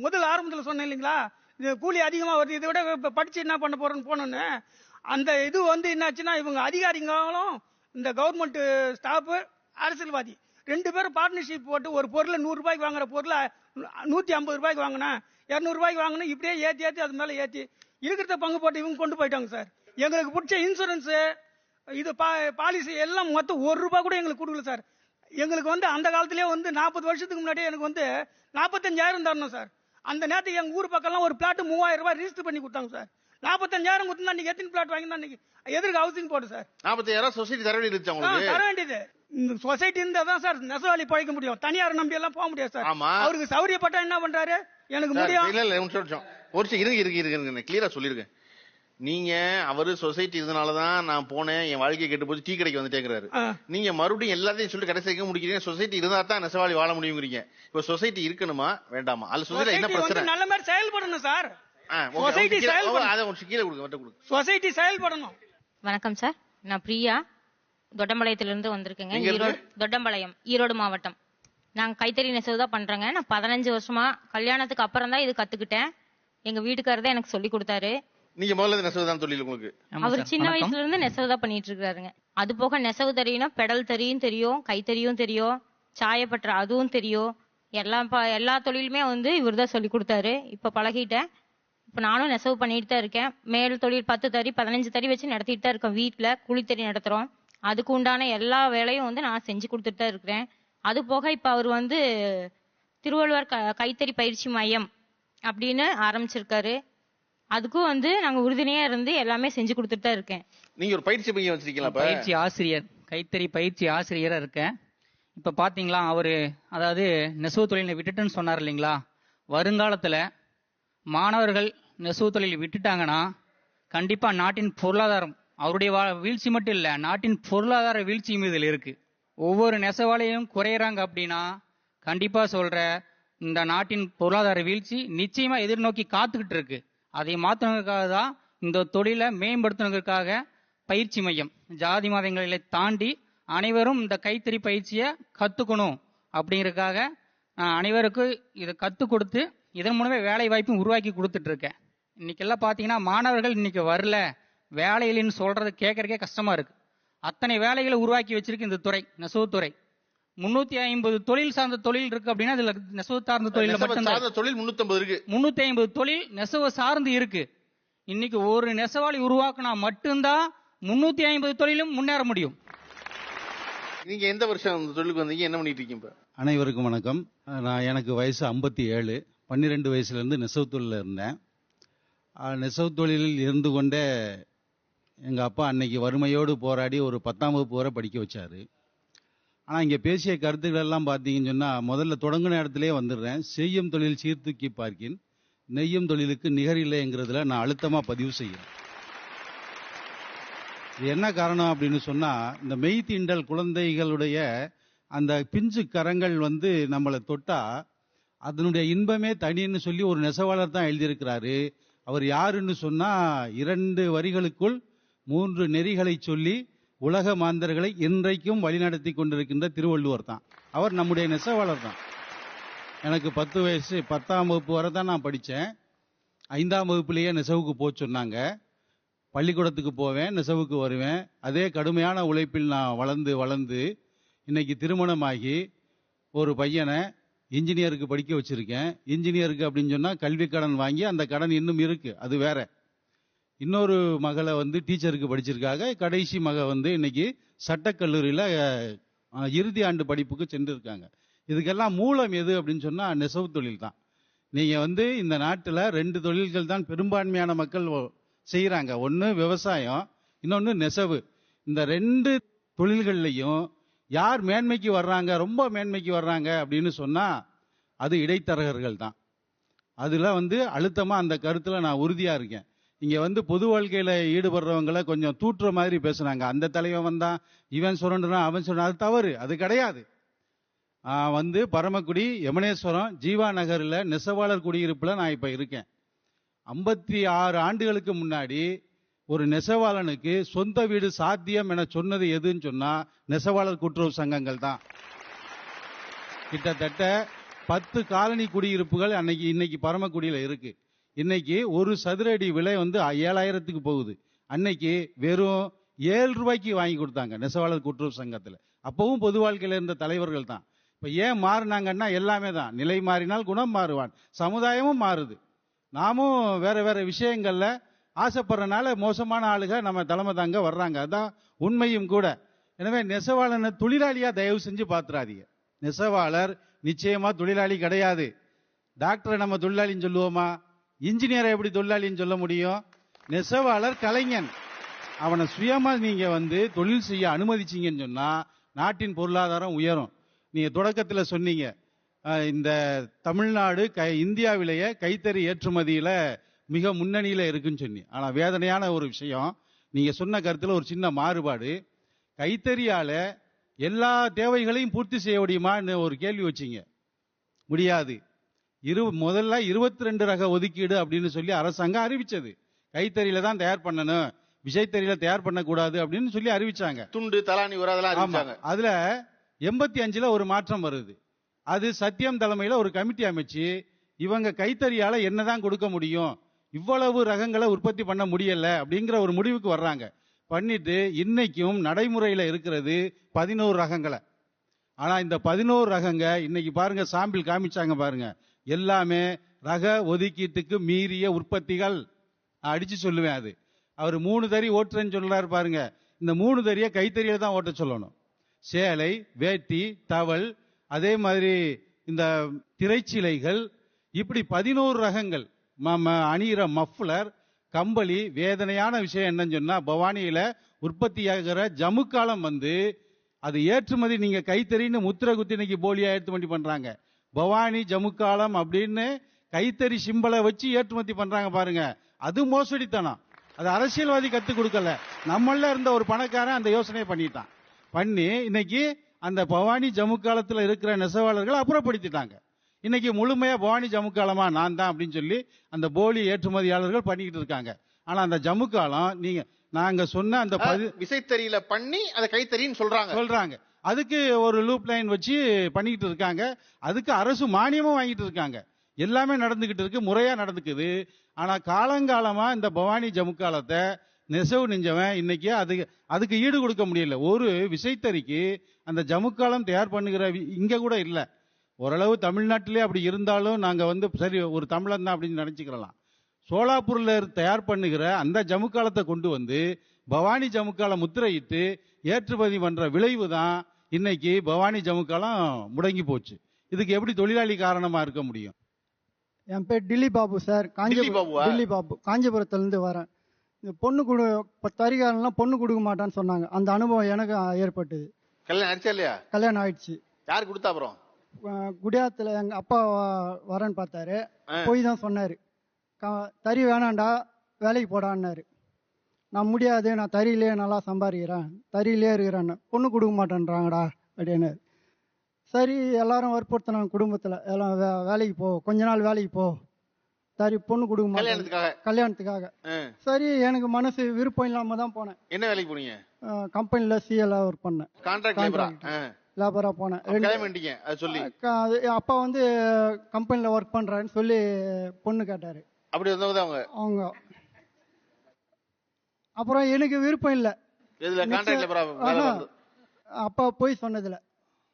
முதல் ஆரம்பத்தில் சொன்னேன் இல்லைங்களா, இது கூலி அதிகமா வருது, இதை விட இப்ப படிச்சு என்ன பண்ண போறேன்னு போனோன்னு அந்த இது வந்து என்னாச்சுன்னா இவங்க அதிகாரிங்களும் இந்த கவர்மெண்ட் ஸ்டாஃப் அரசியல்வாதி 2 பேரும் பார்ட்னர்ஷிப் போட்டு ஒரு பொருளை 100 ரூபாய்க்கு வாங்குற பொருளை 150 ரூபாய்க்கு வாங்கினேன், 200 ரூபாய்க்கு வாங்கினேன், இப்படியே ஏற்றி அது மேலே ஏற்றி இருக்கிறத பங்கு போட்டு இவங்க கொண்டு போயிட்டாங்க சார். எங்களுக்கு பிடிச்ச இன்சூரன்ஸு இது பாலிசி எல்லாம் மொத்தம் 1 ரூபாய் கூட எங்களுக்கு கொடுக்கல சார். எங்களுக்கு வந்து அந்த காலத்திலேயே வந்து 40 வருஷத்துக்கு முன்னாடியே எனக்கு வந்து 45,000 தரணும் சார். அந்த நேரத்துக்கு எங்க ஊர் பக்கம்லாம் ஒரு பிளாட் 3000 ரூபாய் ரிஜிஸ்டர் பண்ணி கொடுத்தாங்க சார். 45,000 கொடுத்தா நீங்க எத்தனை பிளாட் வாங்கினா எதற்கு ஹவுசிங் போடு சார்? 45,000 சொசைட்டி தர வேண்டியது. தர வேண்டியது. இந்த சொசைட்டி இருந்தா தான் சார் நெசவாளி பழைக்க முடியும். தனியார் நம்பி எல்லாம் போக முடியாது சார். அவருக்கு சௌரியப்பட்டா என்ன பண்றாரு? எனக்கு முடியும். இல்ல ஒரு இருக்கு கிளியரா சொல்லிருக்கேன். நீங்க அவரு சொசைட்டி இருந்தனாலதான் நான் போனேன், என் வாழ்க்கையை கெட்டு போச்சு, டீ கடைக்கு வந்துட்டேங்கிறாரு. நீங்க மறுபடியும் எல்லாத்தையும் சொல்லி கடைசி வைக்க முடிக்கிறீங்க. சொசைட்டி இருந்தா தான் நெசவாளி வாழ முடியுங்கிறீங்க. இப்ப சொசைட்டி இருக்கணுமா வேண்டாமா? அது சொசைட்டி என்ன பிரச்சனை? நல்ல மாதிரி செயல்படணும் சார். சொசைட்டி செயல்படணும். வணக்கம் சார், நான் பிரியா, தொட்டம்பாளையத்திலிருந்து வந்திருக்கேங்க. தொட்டம்பாளையம், ஈரோடு மாவட்டம். நாங்க கைத்தறி நெசவு தான் பண்றேங்க. நான் 15 வருஷமா கல்யாணத்துக்கு அப்புறம் தான் இது கத்துக்கிட்டேன். எங்க வீட்டுக்காரர் தான் எனக்கு சொல்லி கொடுத்தாரு. நீங்க முதல்ல நெசவு தான் தொழில் உங்களுக்கு? அவர் சின்ன வயசுல இருந்து நெசவு தான் பண்ணிட்டு இருக்காருங்க. அது போக நெசவு தெரியும்னா பெடல் தெரியும் தெரியும், கைத்தறியும் தெரியும், சாயப்பற்ற அதுவும் தெரியும். எல்லா தொழிலுமே வந்து இவர் தான் சொல்லி கொடுத்தாரு. இப்ப பழகிட்டேன். இப்ப நானும் நெசவு பண்ணிட்டு தான் இருக்கேன். மேல் தொழில் 10 தறி 15 தறி வச்சு நடத்திட்டு தான் இருக்கேன். வீட்டுல குழித்தறி நடத்துறோம். அதுக்கு உண்டான எல்லா வேலையும் வந்து நான் செஞ்சு கொடுத்துட்டு தான் இருக்கிறேன். அது போக இப்ப அவர் வந்து திருவள்ளுவர் கைத்தறி பயிற்சி மையம் அப்படின்னு ஆரம்பிச்சிருக்காரு. அதுக்கும் வந்து நாங்க உறுதுணையா இருந்து எல்லாமே செஞ்சு கொடுத்துட்டு தான் இருக்கேன். நீங்க ஒரு பயிற்சி மையம் வச்சிருக்கீங்களா? பயிற்சி ஆசிரியர், கைத்தறி பயிற்சி ஆசிரியரா இருக்கேன். இப்ப பாத்தீங்களா, அவரு அதாவது நெசவு தொழிலை விட்டுட்டுன்னு சொன்னார் இல்லைங்களா. வருங்காலத்துல மாணவர்கள் நெசவு தொழில் விட்டுட்டாங்கன்னா கண்டிப்பா நாட்டின் பொருளாதாரம், அவருடைய வீழ்ச்சி மட்டும் இல்ல, நாட்டின் பொருளாதார வீழ்ச்சியும் இதில் இருக்கு. ஒவ்வொரு நெசவாலையும் குறையறாங்க அப்படின்னா கண்டிப்பா சொல்ற இந்த நாட்டின் பொருளாதார வீழ்ச்சி நிச்சயமா எதிர்நோக்கி காத்துக்கிட்டு இருக்கு. அதை மாற்றணுக்காக தான் இந்த தொழிலை மேம்படுத்தணுக்காக பயிற்சி மையம். ஜாதி மதங்களை தாண்டி அனைவரும் இந்த கைத்தறி பயிற்சியை கத்துக்கணும் அப்படிங்கறதுக்காக நான் அனைவருக்கும் இதை கத்துக் கொடுத்து இதன் மூலமே வேலை வாய்ப்பும் உருவாக்கி கொடுத்துட்டு இருக்கேன். இன்னைக்கு எல்லாம் பாத்தீங்கன்னா மாணவர்கள் இன்னைக்கு வரல, வேலையில்னு சொல்றது கேட்கறதுக்கே கஷ்டமா இருக்கு. அத்தனை வேலைகளை உருவாக்கி வச்சிருக்கு இந்த துறை, நெசவுத்துறை. 350 தொழில் சார்ந்த தொழில் இருக்கு அப்படின்னா இதுல நெசவு சார்ந்த தொழில் மட்டும்தான். 350 இருக்கு. 350 தொழில் நெசவு சார்ந்து இருக்கு. இன்னைக்கு ஒரு நெசவாளி உருவாக்குனா மட்டும்தான் 350 தொழிலும் முன்னேற முடியும். நீங்க எந்த வருஷம் இந்த தொழிலுக்கு வந்தீங்க, என்ன பண்ணிட்டு இருக்கீங்க? அனைவருக்கும் வணக்கம். எனக்கு வயசு 57. 12 வயசுல இருந்து நெசவு தொழில இருந்தேன். நெசவு தொழிலில் இருந்து கொண்டே எங்க அப்பா அன்னைக்கு வறுமையோடு போராடி ஒரு 10ஆம் வகுப்பு வரை படிக்க வச்சாரு. ஆனா இங்க பேசிய கருத்துக்கள் எல்லாம் பாத்தீங்கன்னு சொன்னா, முதல்ல தொடங்கின இடத்திலே வந்துடுறேன். செய்யும் தொழில் சீர்தூக்கி பார்க்கின் நெய்யும் தொழிலுக்கு நிகரில்லைங்கிறதுல நான் அழுத்தமா பதிவு செய்யறேன். இது என்ன காரணம் அப்படின்னு சொன்னா, இந்த மெய் தீண்டல் குழந்தைகளுடைய அந்த பிஞ்சு கரங்கள் வந்து நம்மளை தொட்டா அதனுடைய இன்பமே தனின்னு சொல்லி ஒரு நெசவாளர் தான் எழுதியிருக்கிறாரு. அவர் யாருன்னு சொன்னா, 2 வரிகளுக்குள் 3 நெறிகளை சொல்லி உலக மாந்தர்களை இன்றைக்கும் வழிநடத்தி கொண்டிருக்கின்ற திருவள்ளுவர் தான். அவர் நம்முடைய நெசவாளர் தான். எனக்கு 10 வயசு, 10ஆம் வகுப்பு வரை தான் நான் படித்தேன். 5ஆம் வகுப்புலேயே நெசவுக்கு போக சொன்னாங்க. பள்ளிக்கூடத்துக்கு போவேன், நெசவுக்கு வருவேன். அதே கடுமையான உழைப்பில் நான் வளர்ந்து இன்னைக்கு திருமணமாகி ஒரு பையனை இன்ஜினியருக்கு படிக்க வச்சிருக்கேன். இன்ஜினியருக்கு அப்படின்னு சொன்னால் கல்வி கடன் வாங்கி அந்த கடன் இன்னும் இருக்கு, அது வேற. இன்னொரு மகளை டீச்சருக்கு படிச்சிருக்காங்க. கடைசி மக இன்னைக்கு சட்டக்கல்லூரியில் இறுதி ஆண்டு படிப்புக்கு சென்றிருக்காங்க. இதுக்கெல்லாம் மூலம் எது அப்படின்னு சொன்னால் நெசவு தொழில் தான். நீங்கள் இந்த நாட்டில் 2 தொழில்கள் தான் பெரும்பான்மையான மக்கள் செய்கிறாங்க. ஒன்று விவசாயம், இன்னொன்று நெசவு. இந்த 2 தொழில்கள்லையும் யார் மேன்மைக்கு வர்றாங்க, ரொம்ப மேன்மைக்கு வர்றாங்க அப்படின்னு சொன்னால் அது இடைத்தரகர்கள் தான். அதில் அழுத்தமாக அந்த கருத்தில் நான் உறுதியாக இருக்கேன். இங்கே பொது வாழ்க்கையில் ஈடுபடுறவங்களை கொஞ்சம் தூற்றுற மாதிரி பேசுனாங்க. அந்த தலைவன் வந்தான், இவன் சுரண்டுறான், அவன் சொல்றான். அது தவறு, அது கிடையாது. பரமக்குடி, யமுனேஸ்வரம், ஜீவா நகரில் நெசவாளர் குடியிருப்பில் நான் இப்போ இருக்கேன். 56 ஆண்டுகளுக்கு முன்னாடி ஒரு நெசவாளனுக்கு சொந்த வீடு சாத்தியம் என சொன்னது எதுன்னு சொன்னா நெசவாளர் கூட்டுறவு சங்கங்கள் தான். கிட்டத்தட்ட 10 காலனி குடியிருப்புகள் இன்னைக்கு பரமக்குடியில் இருக்கு. இன்னைக்கு ஒரு சதுர அடி விலை 7000க்கு போகுது. அன்னைக்கு வெறும் 7 ரூபாய்க்கு வாங்கி கொடுத்தாங்க நெசவாளர் கூட்டுறவு சங்கத்தில். அப்பவும் பொது வாழ்க்கையில் இருந்த தலைவர்கள் தான். இப்ப ஏன் மாறினாங்கன்னா எல்லாமே தான். நிலை மாறினால் குணம் மாறுவான், சமுதாயமும் மாறுது. நாமும் வேற வேற விஷயங்கள்ல ஆசைப்படுறதுனால மோசமான ஆளுக நம்ம தலைமை தாங்க வர்றாங்க. அதான் உண்மையும் கூட. எனவே நெசவாளனை தொழிலாளியா தயவு செஞ்சு பாத்துறாதீங்க. நெசவாளர் நிச்சயமா தொழிலாளி கிடையாது. டாக்டரை நம்ம தொழிலாளின்னு சொல்லுவோமா? இன்ஜினியரை எப்படி தொழிலாளின்னு சொல்ல முடியும்? நெசவாளர் கலைஞன். அவனை சுயமா நீங்க தொழில் செய்ய அனுமதிச்சீங்கன்னு சொன்னா நாட்டின் பொருளாதாரம் உயரும். நீங்க தொடக்கத்துல சொன்னீங்க இந்த தமிழ்நாடு இந்தியாவிலேயே கைத்தறி ஏற்றுமதியில மிக முன்னணியில இருக்குன்னு சொன்னி. ஆனா வேதனையான ஒரு விஷயம், நீங்க சொன்ன கருத்துல ஒரு சின்ன மாறுபாடு. கைத்தறியால எல்லா தேவைகளையும் பூர்த்தி செய்ய முடியுமான்னு ஒரு கேள்வி வச்சீங்க. முடியாது. முதல்ல 22 ரக ஒதுக்கீடு அப்படின்னு சொல்லி அரசாங்கம் அறிவிச்சது. கைத்தறியில தான் தயார் பண்ணணும், விசைத்தறியில தயார் பண்ணக்கூடாது அப்படின்னு சொல்லி அறிவிச்சாங்க. துண்டு, தலானி, அதெல்லாம் அதுல 85ல ஒரு மாற்றம் வருது. அது சத்தியம் தலைமையில ஒரு கமிட்டி அமைச்சு இவங்க கைத்தறியால என்னதான் கொடுக்க முடியும், இவ்வளவு ரகங்களை உற்பத்தி பண்ண முடியல அப்படிங்கிற ஒரு முடிவுக்கு வர்றாங்க. பண்ணிட்டு இன்னைக்கும் நடைமுறையில இருக்கிறது 11 ரகங்களை. ஆனா இந்த 11 ரகங்க இன்னைக்கு பாருங்க, சாம்பிள் காமிச்சாங்க பாருங்க, எல்லாமே ரக ஒதுக்கீட்டுக்கு மீறிய உற்பத்திகள். அடிச்சு சொல்லுவேன். அது அவர் 3 தறி ஓட்டுறேன்னு சொல்றாரு பாருங்க. இந்த 3 தறிய கைத்தறியில தான் ஓட்ட சொல்லணும். சேலை, வேட்டி, டவல், அதே மாதிரி இந்த திரைச்சிலைகள், இப்படி 11 ரகங்கள். அணிகிற மஃப்ளர், கம்பளி. வேதனையான விஷயம் என்னன்னு சொன்னா, பவானியில உற்பத்தியாகிற ஜமுக்காலம் அது ஏற்றுமதி நீங்க கைத்தறின்னு முத்திர குத்தி இன்னைக்கு போலியா ஏற்றுமதி பண்றாங்க. பவானி ஜமுக்காலம் அப்படின்னு கைத்தறி சிம்பலை வச்சு ஏற்றுமதி பண்றாங்க பாருங்க. அது மோசடித்தனம். அது அரசியல்வாதி கத்து கொடுக்கல, நம்மள இருந்த ஒரு பணக்காரன் அந்த யோசனையை பண்ணிட்டான். பண்ணி இன்னைக்கு அந்த பவானி ஜமுக்காலத்தில் இருக்கிற நெசவாளர்களை அப்புறப்படுத்திட்டாங்க. இன்னைக்கு முழுமையா பவானி ஜமுக்காலமா நான் தான் அப்படின்னு சொல்லி அந்த போலி ஏற்றுமதியாளர்கள் பண்ணிக்கிட்டு இருக்காங்க. ஆனா அந்த ஜமுக்காலம் நாங்க சொன்ன அந்த விசைத்தறியில பண்ணி அதை கைத்தறின்னு சொல்றாங்க. அதுக்கு ஒரு லூப் லைன் வச்சு பண்ணிக்கிட்டு இருக்காங்க. அதுக்கு அரசு மானியமும் வாங்கிட்டு இருக்காங்க. எல்லாமே நடந்துகிட்டு இருக்கு, முறையா நடந்துக்குது. ஆனா காலங்காலமா இந்த பவானி ஜமுக்காலத்தை நெசவு நெஞ்சவன் இன்னைக்கு அதுக்கு ஈடு கொடுக்க முடியல. ஒரு விசைத்தறிக்கு அந்த ஜமுக்காலம் தயார் பண்ணுகிற இங்க கூட இல்ல. ஓரளவு தமிழ்நாட்டிலே அப்படி இருந்தாலும் நாங்க சரி ஒரு தமிழன் தான் அப்படின்னு நினைச்சுக்கலாம். சோலாப்பூர்ல தயார் பண்ணுகிற அந்த ஜமுக்காலத்தை கொண்டு பவானி ஜமுக்காலம் முத்திரையிட்டு ஏற்றுமதி பண்ற விளைவு தான் இன்னைக்கு பவானி ஜமுக்காலம் முடங்கி போச்சு. இதுக்கு எப்படி தொழிலாளி காரணமா இருக்க முடியும்? என் பேர் டில்லி பாபு சார். டில்லி பாபு, காஞ்சிபுரத்துல இருந்து வரேன். இந்த பொண்ணு தறிகாரன்லாம் பொண்ணு கொடுக்க மாட்டான்னு சொன்னாங்க. அந்த அனுபவம் எனக்கு ஏற்பட்டது. கல்யாணம் ஆயிடுச்சா இல்லையா? கல்யாணம் ஆயிடுச்சு. யாரு கொடுத்தா? அப்புறம் குடியாத்துல எங்க அப்பா வரேன்னு பார்த்தாரு. போய் தான் சொன்னாரு, தறி வேணாண்டா வேலைக்கு போடான்னாரு. நான் முடியாது, நான் தறியிலே நல்லா சம்பாதிக்கிறேன், தறியிலே இருக்கிறேன்னு. பொண்ணு கொடுக்க மாட்டேன்றாங்கடா அப்படின்னு. சரி எல்லாரும் வற்புறுத்தினாங்க குடும்பத்தில், எல்லாம் வேலைக்கு போ, கொஞ்ச நாள் வேலைக்கு போ, தறி பொண்ணு கொடுக்க மாட்டாங்க கல்யாணத்துக்காக கல்யாணத்துக்காக. சரி எனக்கு மனசு விருப்பம் இல்லாம தான் போனேன். என்ன வேலைக்கு போனீங்க? கம்பெனில சிஎல் ஒர்க் பண்ணேன். கான்ட்ராக்ட் லேபரா போனேன். அப்பா வந்து கம்பெனில ஒர்க் பண்றாருன்னு சொல்லி பொண்ணு கேட்டாரு. அப்படி வந்தவங்க அவங்க அப்புறம் எனக்கு விருப்பம் இல்ல. அப்பா போய் சொன்னதுல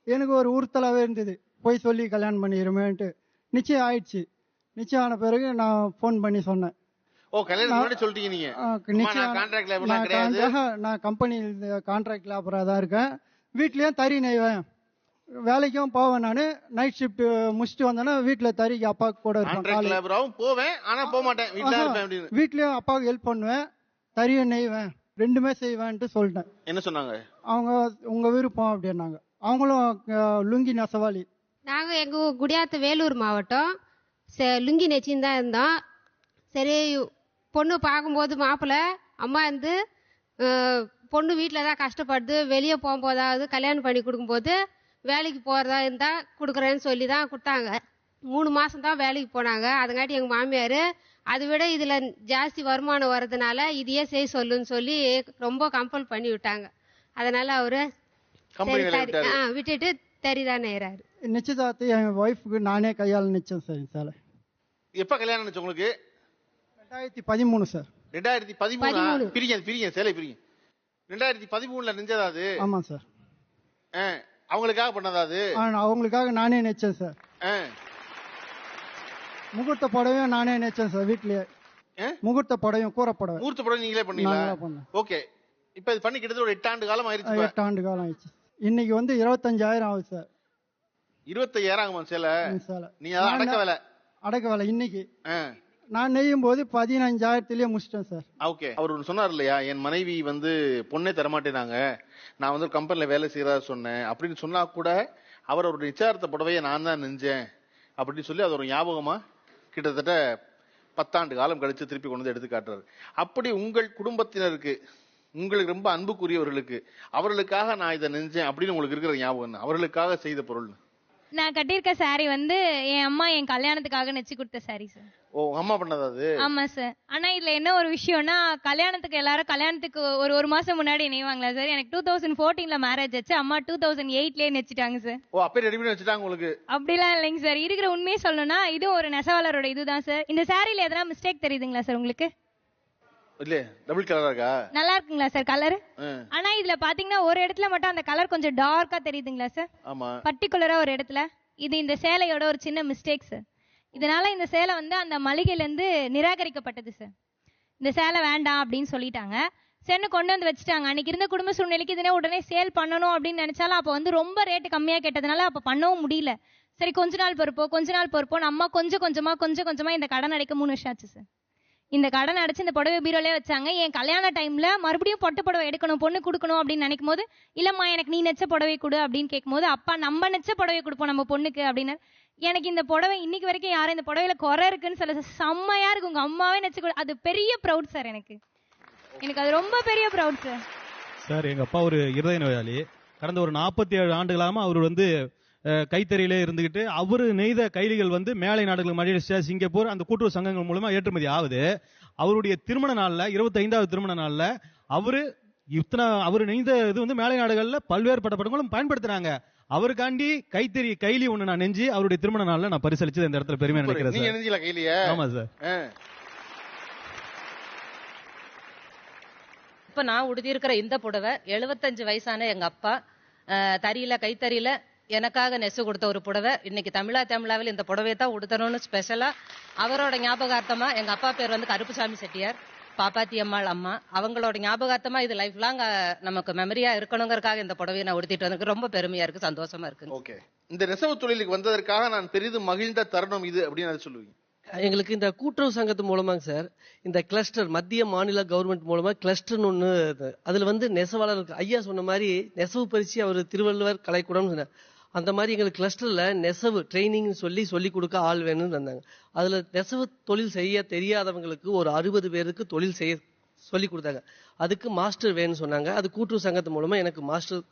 எனக்கு ஒரு உறுத்தலாவே இருந்தது. போய் சொல்லி கல்யாணம் பண்ணிடுமேன்ட்டு. நிச்சயம் ஆயிடுச்சு. நிச்சயம் ஆன பிறகு நான் போன் பண்ணி சொன்னேன். நான் கம்பெனி கான்ட்ராக்ட் லேபரா தான் இருக்கேன். வீட்லயும் தறி நெய்வேன். வேலைக்கும் போவேன். நானு நைட் ஷிப்ட் முடிச்சுட்டு வந்தேன்னா வீட்டுல தறிக்கு அப்பாவுக்கு கூட இருப்பேன். வீட்லயும் அப்பாவுக்கு ஹெல்ப் பண்ணுவேன். தறிய நெய்வேன். ரெண்டுமே செய்வேன்ட்டு சொல்லிட்டேன். என்ன சொன்னாங்க அவங்க? உங்க விருப்பம் அப்படின்னாங்க. அவங்களும் லுங்கி நெசவாளி. நாங்க எங்க குடியாத்த வேலூர் மாவட்டம் லுங்கி நெச்சின்னு தான் இருந்தோம். சரி பொண்ணு பார்க்கும்போது மாப்பிள்ளை அம்மா வந்து பொண்ணு வீட்டில் தான் கஷ்டப்படுது, வெளியே போகும்போதாவது கல்யாணம் பண்ணி கொடுக்கும்போது வேலைக்கு போகிறதா இருந்தால் கொடுக்குறேன்னு சொல்லி தான் கொடுத்தாங்க. 3 மாதம் தான் வேலைக்கு போனாங்க. அதுங்காட்டி எங்கள் மாமியார் அதை விட இதில் ஜாஸ்தி வருமானம் வர்றதுனால இதையே செய்ய சொல்லுன்னு சொல்லி ரொம்ப கம்பல் பண்ணி விட்டாங்க. அதனால அவரு விட்டுட்டு தறிதான் நேராரு. நிச்சயதார்த்தம் என் ஒய்ஃபுக்கு நானே கையால் நிச்சயம் சார். சார் எப்ப கல்யாணம் ஆச்சு உங்களுக்கு? 2013 சார். 2013 பிரிங்க சேலை பிரிங்க. 2013ல நெஞ்சதா அது? ஆமா சார். அவங்களுக்காக பண்ணதா அது? அவங்களுக்காக நானே நிச்சயம் சார். முகூர்த்த புடவையும் நானே நிச்சயம் சார். வீட்லயே முகூர்த்த புடவையும் கூரை புடவை. முகூர்த்த புடவை நீங்களே பண்ணீங்களா? ஓகே. இப்ப இது பண்ணி கிட்டத்தட்ட ஒரு 8 ஆண்டு காலம் ஆயிருச்சு. 8 ஆண்டு காலம் ஆயிடுச்சு. இன்னைக்கு வந்து 25,000 ஆகுது சார். 25,000 ஆகுமா சேலை? நீங்க அதான் அடக்க வேலை? அடக்க வேலை. இன்னைக்கு நான் நெய்யும் போது 15,000த்திலேயே முடிச்சிட்டேன் சார். ஓகே. அவர் சொன்னார் இல்லையா, என் மனைவி வந்து பொண்ணே தரமாட்டேனாங்க, நான் வந்து ஒரு கம்பெனில வேலை செய்யறதா சொன்னேன் அப்படின்னு சொன்னா கூட அவர் ஒரு நிச்சயார்த்த புடவையை நான் தான் நெஞ்சேன் அப்படின்னு சொல்லி அது ஒரு ஞாபகமா கிட்டத்தட்ட 10 ஆண்டு காலம் கழிச்சு திருப்பி கொண்டு வந்து எடுத்து காட்டுறாரு. அப்படி உங்கள் குடும்பத்தினருக்கு, உங்களுக்கு ரொம்ப அன்புக்குரியவர்களுக்கு, அவர்களுக்காக நான் இதை நெஞ்சேன் அப்படின்னு உங்களுக்கு இருக்கிற ஞாபகம் அவர்களுக்காக செய்த பொருள்? நான் கட்டியிருக்க சாரி வந்து என் அம்மா என் கல்யாணத்துக்காக நெச்சு கொடுத்த சாரி சார். ஓ, அம்மா பண்ணதா அது? ஆமா சார். ஆனா இதுல என்ன ஒரு விஷயம்னா, கல்யாணத்துக்கு எல்லாரும் கல்யாணத்துக்கு ஒரு மாசம் முன்னாடி நெய்வாங்களா சார். எனக்கு 2014ல மேரேஜ் ஆச்சு. அம்மா 2008லயே நெச்சிட்டாங்க சார். ஓ, அப்பே ரெடி பண்ணி வச்சிட்டாங்க உங்களுக்கு? அப்படிலாம் இல்லைங்க சார். இருக்கிற உண்மையை சொல்லணும்னா இது ஒரு நெசவாளரோட இதுதான் சார். இந்த சாரில எதனா மிஸ்டேக் தெரியுதுங்களா சார் உங்களுக்கு? இல்ல, டபுள் கலரா இருக்கா? நல்லா இருக்குங்களா சார் கலர்? ஆனா இதுல பாத்தீங்கன்னா ஒரு இடத்துல மட்டும் அந்த கலர் கொஞ்சம் டார்க்கா தெரியுதுங்களா சார்? ஆமா, பர்టిక్యులரா ஒரு இடத்துல. இது இந்த சேலையோட ஒரு சின்ன மிஸ்டேக் சார். இதனால இந்த சேலை வந்து அந்த மளிகையில இருந்து நிராகரிக்கப்பட்டது சார். இந்த சேலை வேண்டாம் அப்படின்னு சொல்லிட்டாங்க. சரின்னு கொண்டு வந்து வச்சுட்டாங்க. அன்னைக்கு இருந்த குடும்ப சூழ்நிலைக்கு இதனே உடனே சேல் பண்ணணும் அப்படின்னு நினைச்சாலும் அப்ப வந்து ரொம்ப ரேட்டு கம்மியா கேட்டதுனால அப்ப பண்ணவும் முடியல. சரி கொஞ்ச நாள் பொறுப்போம் அம்மா கொஞ்சம் கொஞ்சமா இந்த கடன் அடைக்க 3 வருஷம் ஆச்சு சார். இந்த கடன் அடைச்சு இந்த புடவை பீரோலே வச்சாங்க. என் கல்யாண டைம்ல மறுபடியும் பட்டு புடவை எடுக்கணும், பொண்ணு கொடுக்கணும் அப்படின்னு நினைக்கும் போது, இல்லம்மா எனக்கு நீ நெச்ச புடவை கொடு அப்படின்னு கேட்கும் போது, அப்பா நம்ம நெச்ச புடவை கொடுப்போம் நம்ம பொண்ணுக்கு அப்படின்னு. எனக்கு இந்த புடவை இன்னைக்கு வரைக்கும் யாரும் இந்த புடவையில குறை இருக்குன்னு சொல்ல, செம்மையா இருக்கு, உங்க அம்மாவே நெச்சு கொடு. அது பெரிய ப்ரௌட் சார். எனக்கு அது ரொம்ப பெரிய ப்ரௌட் சார். சார் எங்க அப்பா ஒரு இருதய நோயாளி. கடந்த ஒரு 47 ஆண்டுகளாம அவர் வந்து கைத்தறியிலே இருந்துகிட்டு அவரு நெய்த கைலிகள் வந்து மேலை நாடுகள், மலேசியா, சிங்கப்பூர் அந்த கூட்டுறவு சங்கங்கள் மூலமா ஏற்றுமதி ஆகுது. அவருடைய திருமண நாள்ல 25வது திருமண நாள்ல அவரு நெய்த இது வந்து மேலை நாடுகள்ல பல்வேறு படங்களும் பயன்படுத்துறாங்க. அவருக்காண்டி கைத்தறி கைலி ஒண்ணு நான் நெஞ்சு அவருடைய திருமண நாள்ல நான் பரிசளிச்சு இந்த இடத்துல பெருமையா நினைக்கிறேன் சார். ஆமா சார். இப்ப நான் உடுத்திருக்கிற இந்த புடவை 75 வயசான எங்க அப்பா கைத்தறியில எனக்காக நெசு கொடுத்த ஒரு புடவை. இன்னைக்கு தமிழாவில் இந்த புடவையை தான் உடுத்தணும்னு ஸ்பெஷலா அவரோட ஞாபகார்த்தமா, எங்க அப்பா பேர் வந்து கருப்புசாமி செட்டியார், பாப்பாத்தி அம்மாள் அம்மா, அவங்களோட ஞாபகார்த்தமா இது லைஃப் லாங் நமக்கு மெமரியா இருக்கணுங்கிறதுக்காக இந்த புடவையை நான் உடுத்திட்டு வந்து ரொம்ப பெருமையா இருக்கு, சந்தோஷமா இருக்கு. ஓகே. இந்த நெசவு தொழிலுக்கு வந்ததற்காக நான் பெரிதும் மகிழ்ந்த தருணம் இது அப்படின்னு சொல்லுவீங்க? எங்களுக்கு இந்த கூட்டுறவு சங்கத்து மூலமாங்க சார், இந்த கிளஸ்டர் மத்திய மாநில கவர்மெண்ட் மூலமா கிளஸ்டர்னு ஒன்று, அதுல வந்து நெசவாளருக்கு ஐயா சொன்ன மாதிரி நெசவு பயிற்சி அவர் திருவள்ளுவர் கலைக்கூடம் சொன்னார். அந்த மாதிரி எங்களுக்கு கிளஸ்டர்ல நெசவு ட்ரைனிங் சொல்லி கொடுக்க ஆள் வேணும்னு வந்தாங்க. அதுல நெசவு தொழில் செய்ய தெரியாதவங்களுக்கு ஒரு 60 பேருக்கு தொழில் செய்ய சொல்லி கொடுத்தாங்க. அதுக்கு மாஸ்டர் வேணும்னு சொன்னாங்க. அது கூட்டுறவு சங்கத்து மூலமா எனக்கு மாஸ்டர்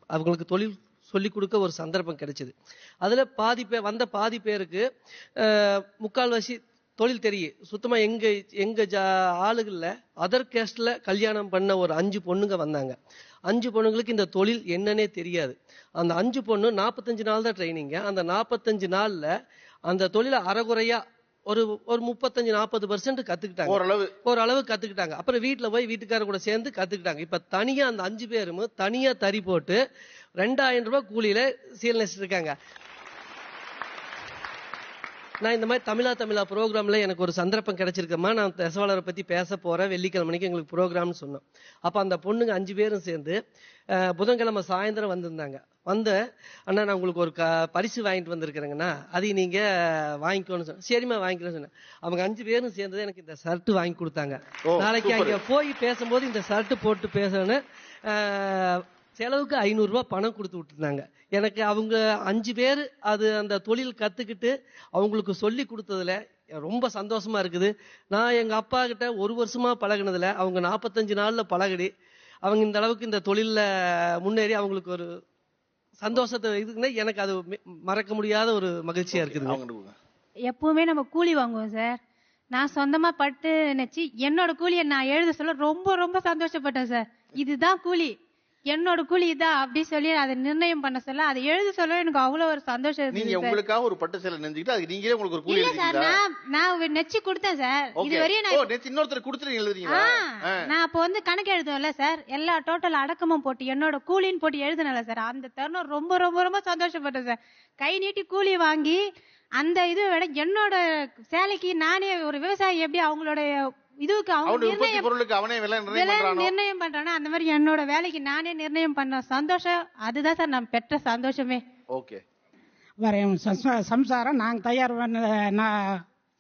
அவங்களுக்கு தொழில் சொல்லி கொடுக்க ஒரு சந்தர்ப்பம் கிடைச்சது. அதுல பாதி பேருக்கு முக்கால்வாசி தொழில் தெரியும் சுத்தமா எங்க ஆளுகள்ல அதர் கேஸ்ட்ல கல்யாணம் பண்ண ஒரு 5 பொண்ணுங்க வந்தாங்க. 5 பொண்ணுங்களுக்கு இந்த தொழில் என்னன்னே தெரியாது. அந்த 5 பொண்ணு 45 நாள் தான் ட்ரைனிங்க. அந்த 45 நாள்ல அந்த தொழிலை அறகுறையா ஒரு 35-40% கத்துக்கிட்டாங்க. ஓரளவு கத்துக்கிட்டாங்க. அப்புறம் வீட்டுல போய் வீட்டுக்காரர் கூட சேர்ந்து கத்துக்கிட்டாங்க. இப்ப தனியா அந்த 5 பேரும் தனியா தறி போட்டு 2000 ரூபாய் கூலியில சீல் நெசிட்டு இருக்காங்க. நான் இந்த மாதிரி தமிழா ப்ரோக்ராம்ல எனக்கு ஒரு சந்தர்ப்பம் கிடைச்சிருக்கமா, நான் நெசவாளரை பத்தி பேச போறேன், வெள்ளிக்கிழமைக்கு எங்களுக்கு ப்ரோக்ராம்னு சொன்னோம். அப்ப அந்த பொண்ணுங்க 5 பேரும் சேர்ந்து புதன்கிழமை சாயந்தரம் வந்திருந்தாங்க. அண்ணா நான் உங்களுக்கு ஒரு பரிசு வாங்கிட்டு வந்திருக்கிறேங்கண்ணா, அதையும் நீங்க வாங்கிக்கோன்னு சொன்னேன். சரிம்மா வாங்கிக்கணும்னு சொன்னேன். அவங்க 5 பேரும் சேர்ந்து எனக்கு இந்த ஷர்ட் வாங்கி கொடுத்தாங்க. நாளைக்கு அங்க போய் பேசும்போது இந்த ஷர்ட் போட்டு பேசணும், செலவுக்கு 500 ரூபாய் பணம் கொடுத்து விட்டுருந்தாங்க. எனக்கு அவங்க 5 பேர் அது அந்த தொழில் கத்துக்கிட்டு அவங்களுக்கு சொல்லி கொடுத்ததுல ரொம்ப சந்தோஷமா இருக்குது. நான் எங்க அப்பா கிட்ட 1 வருஷமா பழகினதுல அவங்க 45 நாள்ல பழகடி அவங்க இந்த அளவுக்கு இந்த தொழில்ல முன்னேறி அவங்களுக்கு ஒரு சந்தோஷத்தை இதுக்குன்னா எனக்கு அது மறக்க முடியாத ஒரு மகிழ்ச்சியா இருக்குது. எப்பவுமே நம்ம கூலி வாங்குவோம் சார். நான் சொந்தமா பட்டு நினைச்சு என்னோட கூலியை நான் எழுத சொல்ல ரொம்ப ரொம்ப சந்தோஷப்பட்டேன் சார். இதுதான் கூலி, என்னோட கூலி இதான் அப்படி சொல்லி அதை நிர்ணயம் பண்ண சொல்ல, அதை எழுத சொல்ல எனக்கு அவ்வளவு ஒரு சந்தோஷம். நீங்க உங்களுக்காக ஒரு பட்டு சேலை நெஞ்சுக்கிட்டு அதுக்கு நீங்களே உங்களுக்கு ஒரு கூலி எழுதிட்டீங்களா? நான் நெச்சு கொடுத்தேன் சார். இது வரையும் இன்னொருத்தர் கொடுத்து எழுதுறீங்களா? நான் அப்ப கணக்கு எழுதுவேன்ல சார், எல்லா டோட்டல் அடக்கமும் போட்டு என்னோட கூலின்னு போட்டு எழுதுனல சார். அந்த தருணம் ரொம்ப ரொம்ப ரொம்ப சந்தோஷப்பட்டேன் சார். கை நீட்டி கூலி வாங்கி அந்த இதை விட என்னோட சேலைக்கு நானே ஒரு விவசாயி எப்படி அவங்களோட இதுக்கு நிர்ணயம் பண்றானோ அந்த மாதிரி என்னோட வேலைக்கு நானே நிர்ணயம் பண்ண சந்தோஷம், அதுதான் சார் நான் பெற்ற சந்தோஷமே. சம்சாரம் நாங்கள் தயார் பண்ண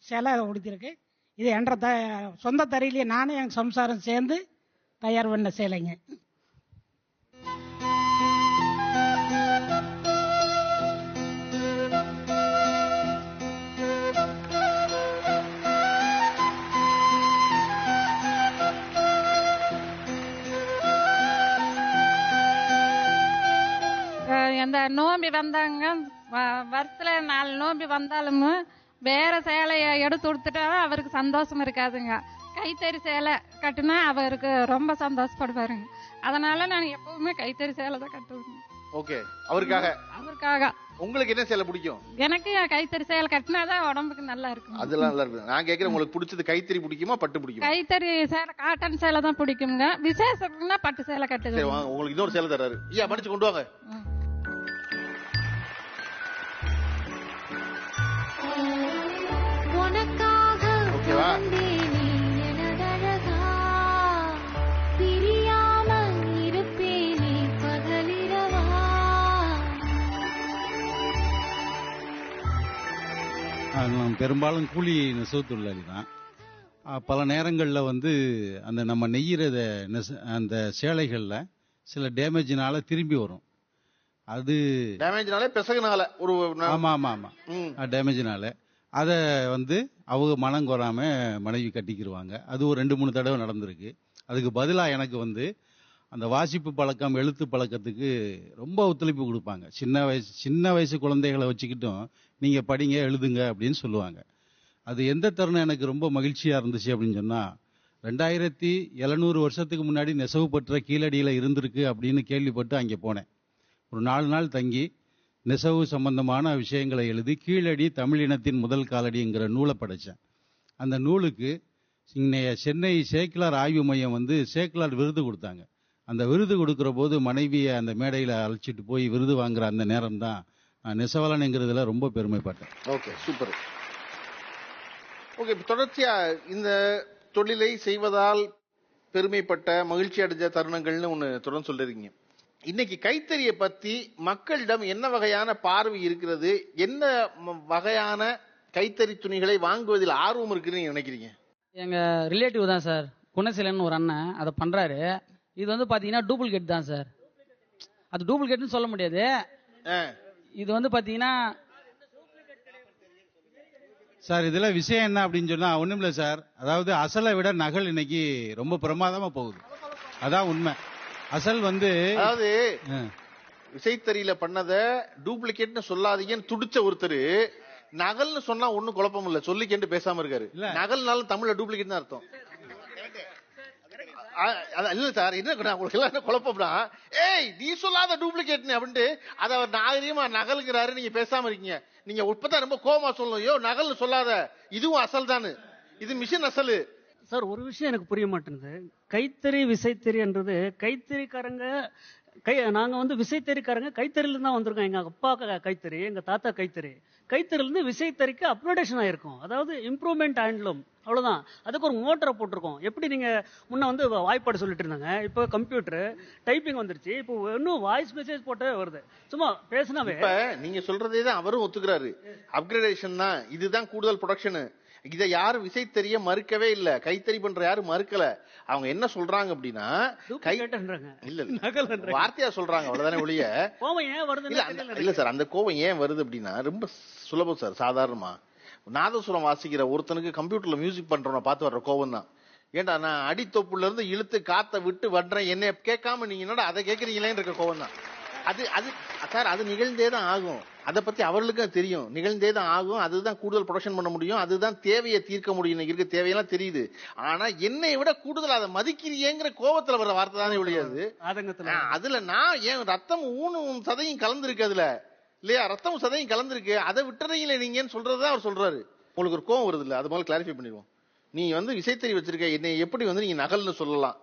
சேலை உடுத்திருக்கு. இது என்ற சொந்த தறியிலேயே நானே எங்கள் சம்சாரம் சேர்ந்து தயார் பண்ண சேலைங்க. அந்த நோம்பி வந்தாங்க, வருஷத்துல 4 நோம்பி வந்தாலும் வேற சேலையை எடுத்து கொடுத்துட்டா அவருக்கு சந்தோஷம் இருக்காதுங்க. கைத்தறி சேலை கட்டுனா அவருக்கு ரொம்ப சந்தோஷப்படுவாருங்க. அதனால நான் எப்பவுமே கைத்தறி சேலை தான் கட்டுவேன். ஓகே, அவருக்காக. உங்களுக்கு என்ன சேலை பிடிக்கும்? எனக்கு கைத்தறி சேலை கட்டினாதான் உடம்புக்கு நல்லா இருக்கும். அதெல்லாம் நல்லா இருக்கு. நான் கேக்குறேன், உங்களுக்கு பிடிச்சது கைத்தறி பிடிக்குமா பட்டு பிடிக்குமா? கைத்தறி சேலை, காட்டன் சேலை தான் பிடிக்குங்க. விசேஷம்னா பட்டு சேலை கட்டுது. உங்களுக்கு இன்னொரு சேலை தராரு, ஐயா மடிச்சு கொண்டு வாங்க. ஓகேவா? நான் பெரும்பாலும் கூலி நெசவு தொழிலாளி தான். பல நேரங்களில் அந்த நம்ம நெய்யிறத அந்த சேலைகளில் சில டேமேஜினால திரும்பி வரும். அது டேமேஜ்னால பெசகுனால ஒரு ஆமா டேமேஜினால அதை அவங்க மனம் கோராம மனைவி கட்டிக்கிடுவாங்க. அது ஒரு 2-3 தடவை நடந்திருக்கு. அதுக்கு பதிலாக எனக்கு அந்த வாசிப்பு பழக்கம், எழுத்து பழக்கத்துக்கு ரொம்ப ஒத்துழைப்பு கொடுப்பாங்க. சின்ன வயசு குழந்தைகளை வச்சுக்கிட்டும் நீங்க படிங்க எழுதுங்க அப்படின்னு சொல்லுவாங்க. அது எந்த தருணம் எனக்கு ரொம்ப மகிழ்ச்சியா இருந்துச்சு அப்படின்னு சொன்னா, 2700 வருஷத்துக்கு முன்னாடி நெசவு பற்ற கீழடியில இருந்திருக்கு அப்படின்னு கேள்விப்பட்டு அங்கே போனேன். ஒரு 4 நாள் தங்கி நெசவு சம்பந்தமான விஷயங்களை எழுதி கீழடி தமிழினத்தின் முதல் காலடிங்கிற நூலை படைச்சேன். அந்த நூலுக்கு சென்னை சேக்கிலார் ஆய்வு மையம் சேக்கிலார் விருது கொடுத்தாங்க. அந்த விருது கொடுக்கிற போது மனைவியை அந்த மேடையில் அழைச்சிட்டு போய் விருது வாங்குற அந்த நேரம் தான் நான் நெசவாளனுங்கிறதுல ரொம்ப பெருமைப்பட்டேன். Okay, super. ஓகே, தொடர்ச்சியா இந்த தொழிலை செய்வதால் பெருமைப்பட்ட மகிழ்ச்சி அடைஞ்ச தருணங்கள்னு ஒன்று தொடர்ந்து சொல்லிருக்கீங்க. இன்னைக்கு கைத்தறியை பத்தி மக்களிடம் என்ன வகையான பார்வை இருக்கிறது? என்ன வகையான கைத்தறி துணிகளை வாங்குவதில் ஆர்வம் இருக்குன்னு நினைக்கிறீங்க? எங்க ரிலேட்டிவ் தான் சார், குணசீலன் ஒரு அண்ணன் அதை பண்றாரு. இது பாத்தீங்கன்னா டூப்ளிகேட் தான் சார். அது டூப்ளிகேட்னு சொல்ல முடியாது. இது பாத்தீங்கன்னா சார், இதுல விஷயம் என்ன அப்படின்னு சொன்னா ஒண்ணும் இல்லை சார். அதாவது அசலை விட நகல் இன்னைக்கு ரொம்ப பிரமாதமா போகுது. அதான் உண்மை. அசல் அதாவது விசைத்தறியில பண்ணத டூப்ளிகேட்னு சொல்லாதீங்கன்னு துடிச்ச ஒருத்தர் நகல்னு சொன்னா ஒண்ணும் குழப்பம் இல்ல, சொல்லி கேட்டு பேசாம இருக்காரு. நகல்னாலும் தமிழ்ல டூப்ளிகேட் தான் அர்த்தம். இல்ல சார், என்ன உங்களுக்கு எல்லாம் என்ன குழப்பம்னா, ஏய் நீ சொல்லாத டூப்ளிகேட் அப்படின்ட்டு அதை அவர் நாகரீகமா நகல்கிறாரு, நீங்க பேசாம இருக்கீங்க. நீங்க இப்பதான் ரொம்ப கோவமா சொல்லணும், யோ நகல்னு சொல்லாத, இதுவும் அசல் தானு, இது மிஷின் அசலு. சார் ஒரு விஷயம் எனக்கு புரிய மாட்டேங்குது. கைத்தறி விசைத்தறின்றது கைத்தறிக்காரங்க நாங்க வந்து விசைத்தறிக்காரங்க கைத்தறியில தான் வந்திருக்கோம். எங்க அப்பா கைத்தறி, எங்க தாத்தா கைத்தறி, கைத்தறிலிருந்து விசைத்தறிக்கு அப்கிரேடேஷன் ஆயிருக்கும். அதாவது இம்ப்ரூவ்மெண்ட் ஹேண்ட்லூம், அவ்வளவுதான். அதுக்கு ஒரு மோட்டரை போட்டிருக்கோம். எப்படி நீங்க முன்ன வந்து வாய்ப்பாடு சொல்லிட்டு இருந்தாங்க, இப்போ கம்ப்யூட்டர் டைப்பிங் வந்துருச்சு, இப்போ இன்னும் வாய்ஸ் மெசேஜ் போட்டே வருது, சும்மா பேசினாவே. நீங்க சொல்றதே தான் அவரும் ஒத்துக்கிறாரு, அப்கிரேடேஷன் தான், இதுதான் கூடுதல் ப்ரொடக்ஷன். இதை யாரும் விசைத்தறிய மறுக்கவே இல்ல, கைத்தறி பண்ற யாரும் மறுக்கல. அவங்க என்ன சொல்றாங்க அப்படின்னா, இல்ல வார்த்தையா சொல்றாங்க, அவ்வளவுதானே ஒழிய கோவம் ஏன் வருது இல்ல சார். அந்த கோவம் ஏன் வருது அப்படின்னா ரொம்ப சுலபம் சார். சாதாரணமா நாதசுரம் வாசிக்கிற ஒருத்தனுக்கு கம்ப்யூட்டர்ல மியூசிக் பண்றவனை பார்த்து வர்ற கோவம் தான். ஏன்டா நான் அடித்தொப்புல இருந்து இழுத்து காத்த விட்டு வர்றேன், என்ன கேட்காம நீங்க என்னடா அதை கேட்கறீங்களேன்னு இருக்க கோவம் தான். அது சார் அது நிகழ்ந்தே தான் ஆகும். அதை பத்தி அவர்களுக்கும் தெரியும், நிகழ்ந்தே தான் ஆகும். அதுதான் கூடுதல் ப்ரொடக்ஷன் பண்ண முடியும், அதுதான் தேவையை தீர்க்க முடியும். இருக்க தேவையெல்லாம் தெரியுது. ஆனா என்னை விட கூடுதல் அதை மதிக்கிறீங்கிற கோபத்துல வர்ற வார்த்தை தானே ஒழியாது. அதுல நான் ஏன் ரத்தம் ஊனும் சதையும் கலந்துருக்கு அதுல இல்லையா, ரத்தமும் சதையும் கலந்துருக்கு, அதை விட்டுறீங்களே நீங்கன்னு சொல்றதுதான் அவர் சொல்றாரு. உங்களுக்கு ஒரு கோவம் வருது இல்ல, அது முதல்ல கிளாரிஃபை பண்ணிடுவோம். நீ வந்து விசைத்தறி வச்சிருக்க, என்னை எப்படி வந்து நீங்க நகல்னு சொல்லலாம்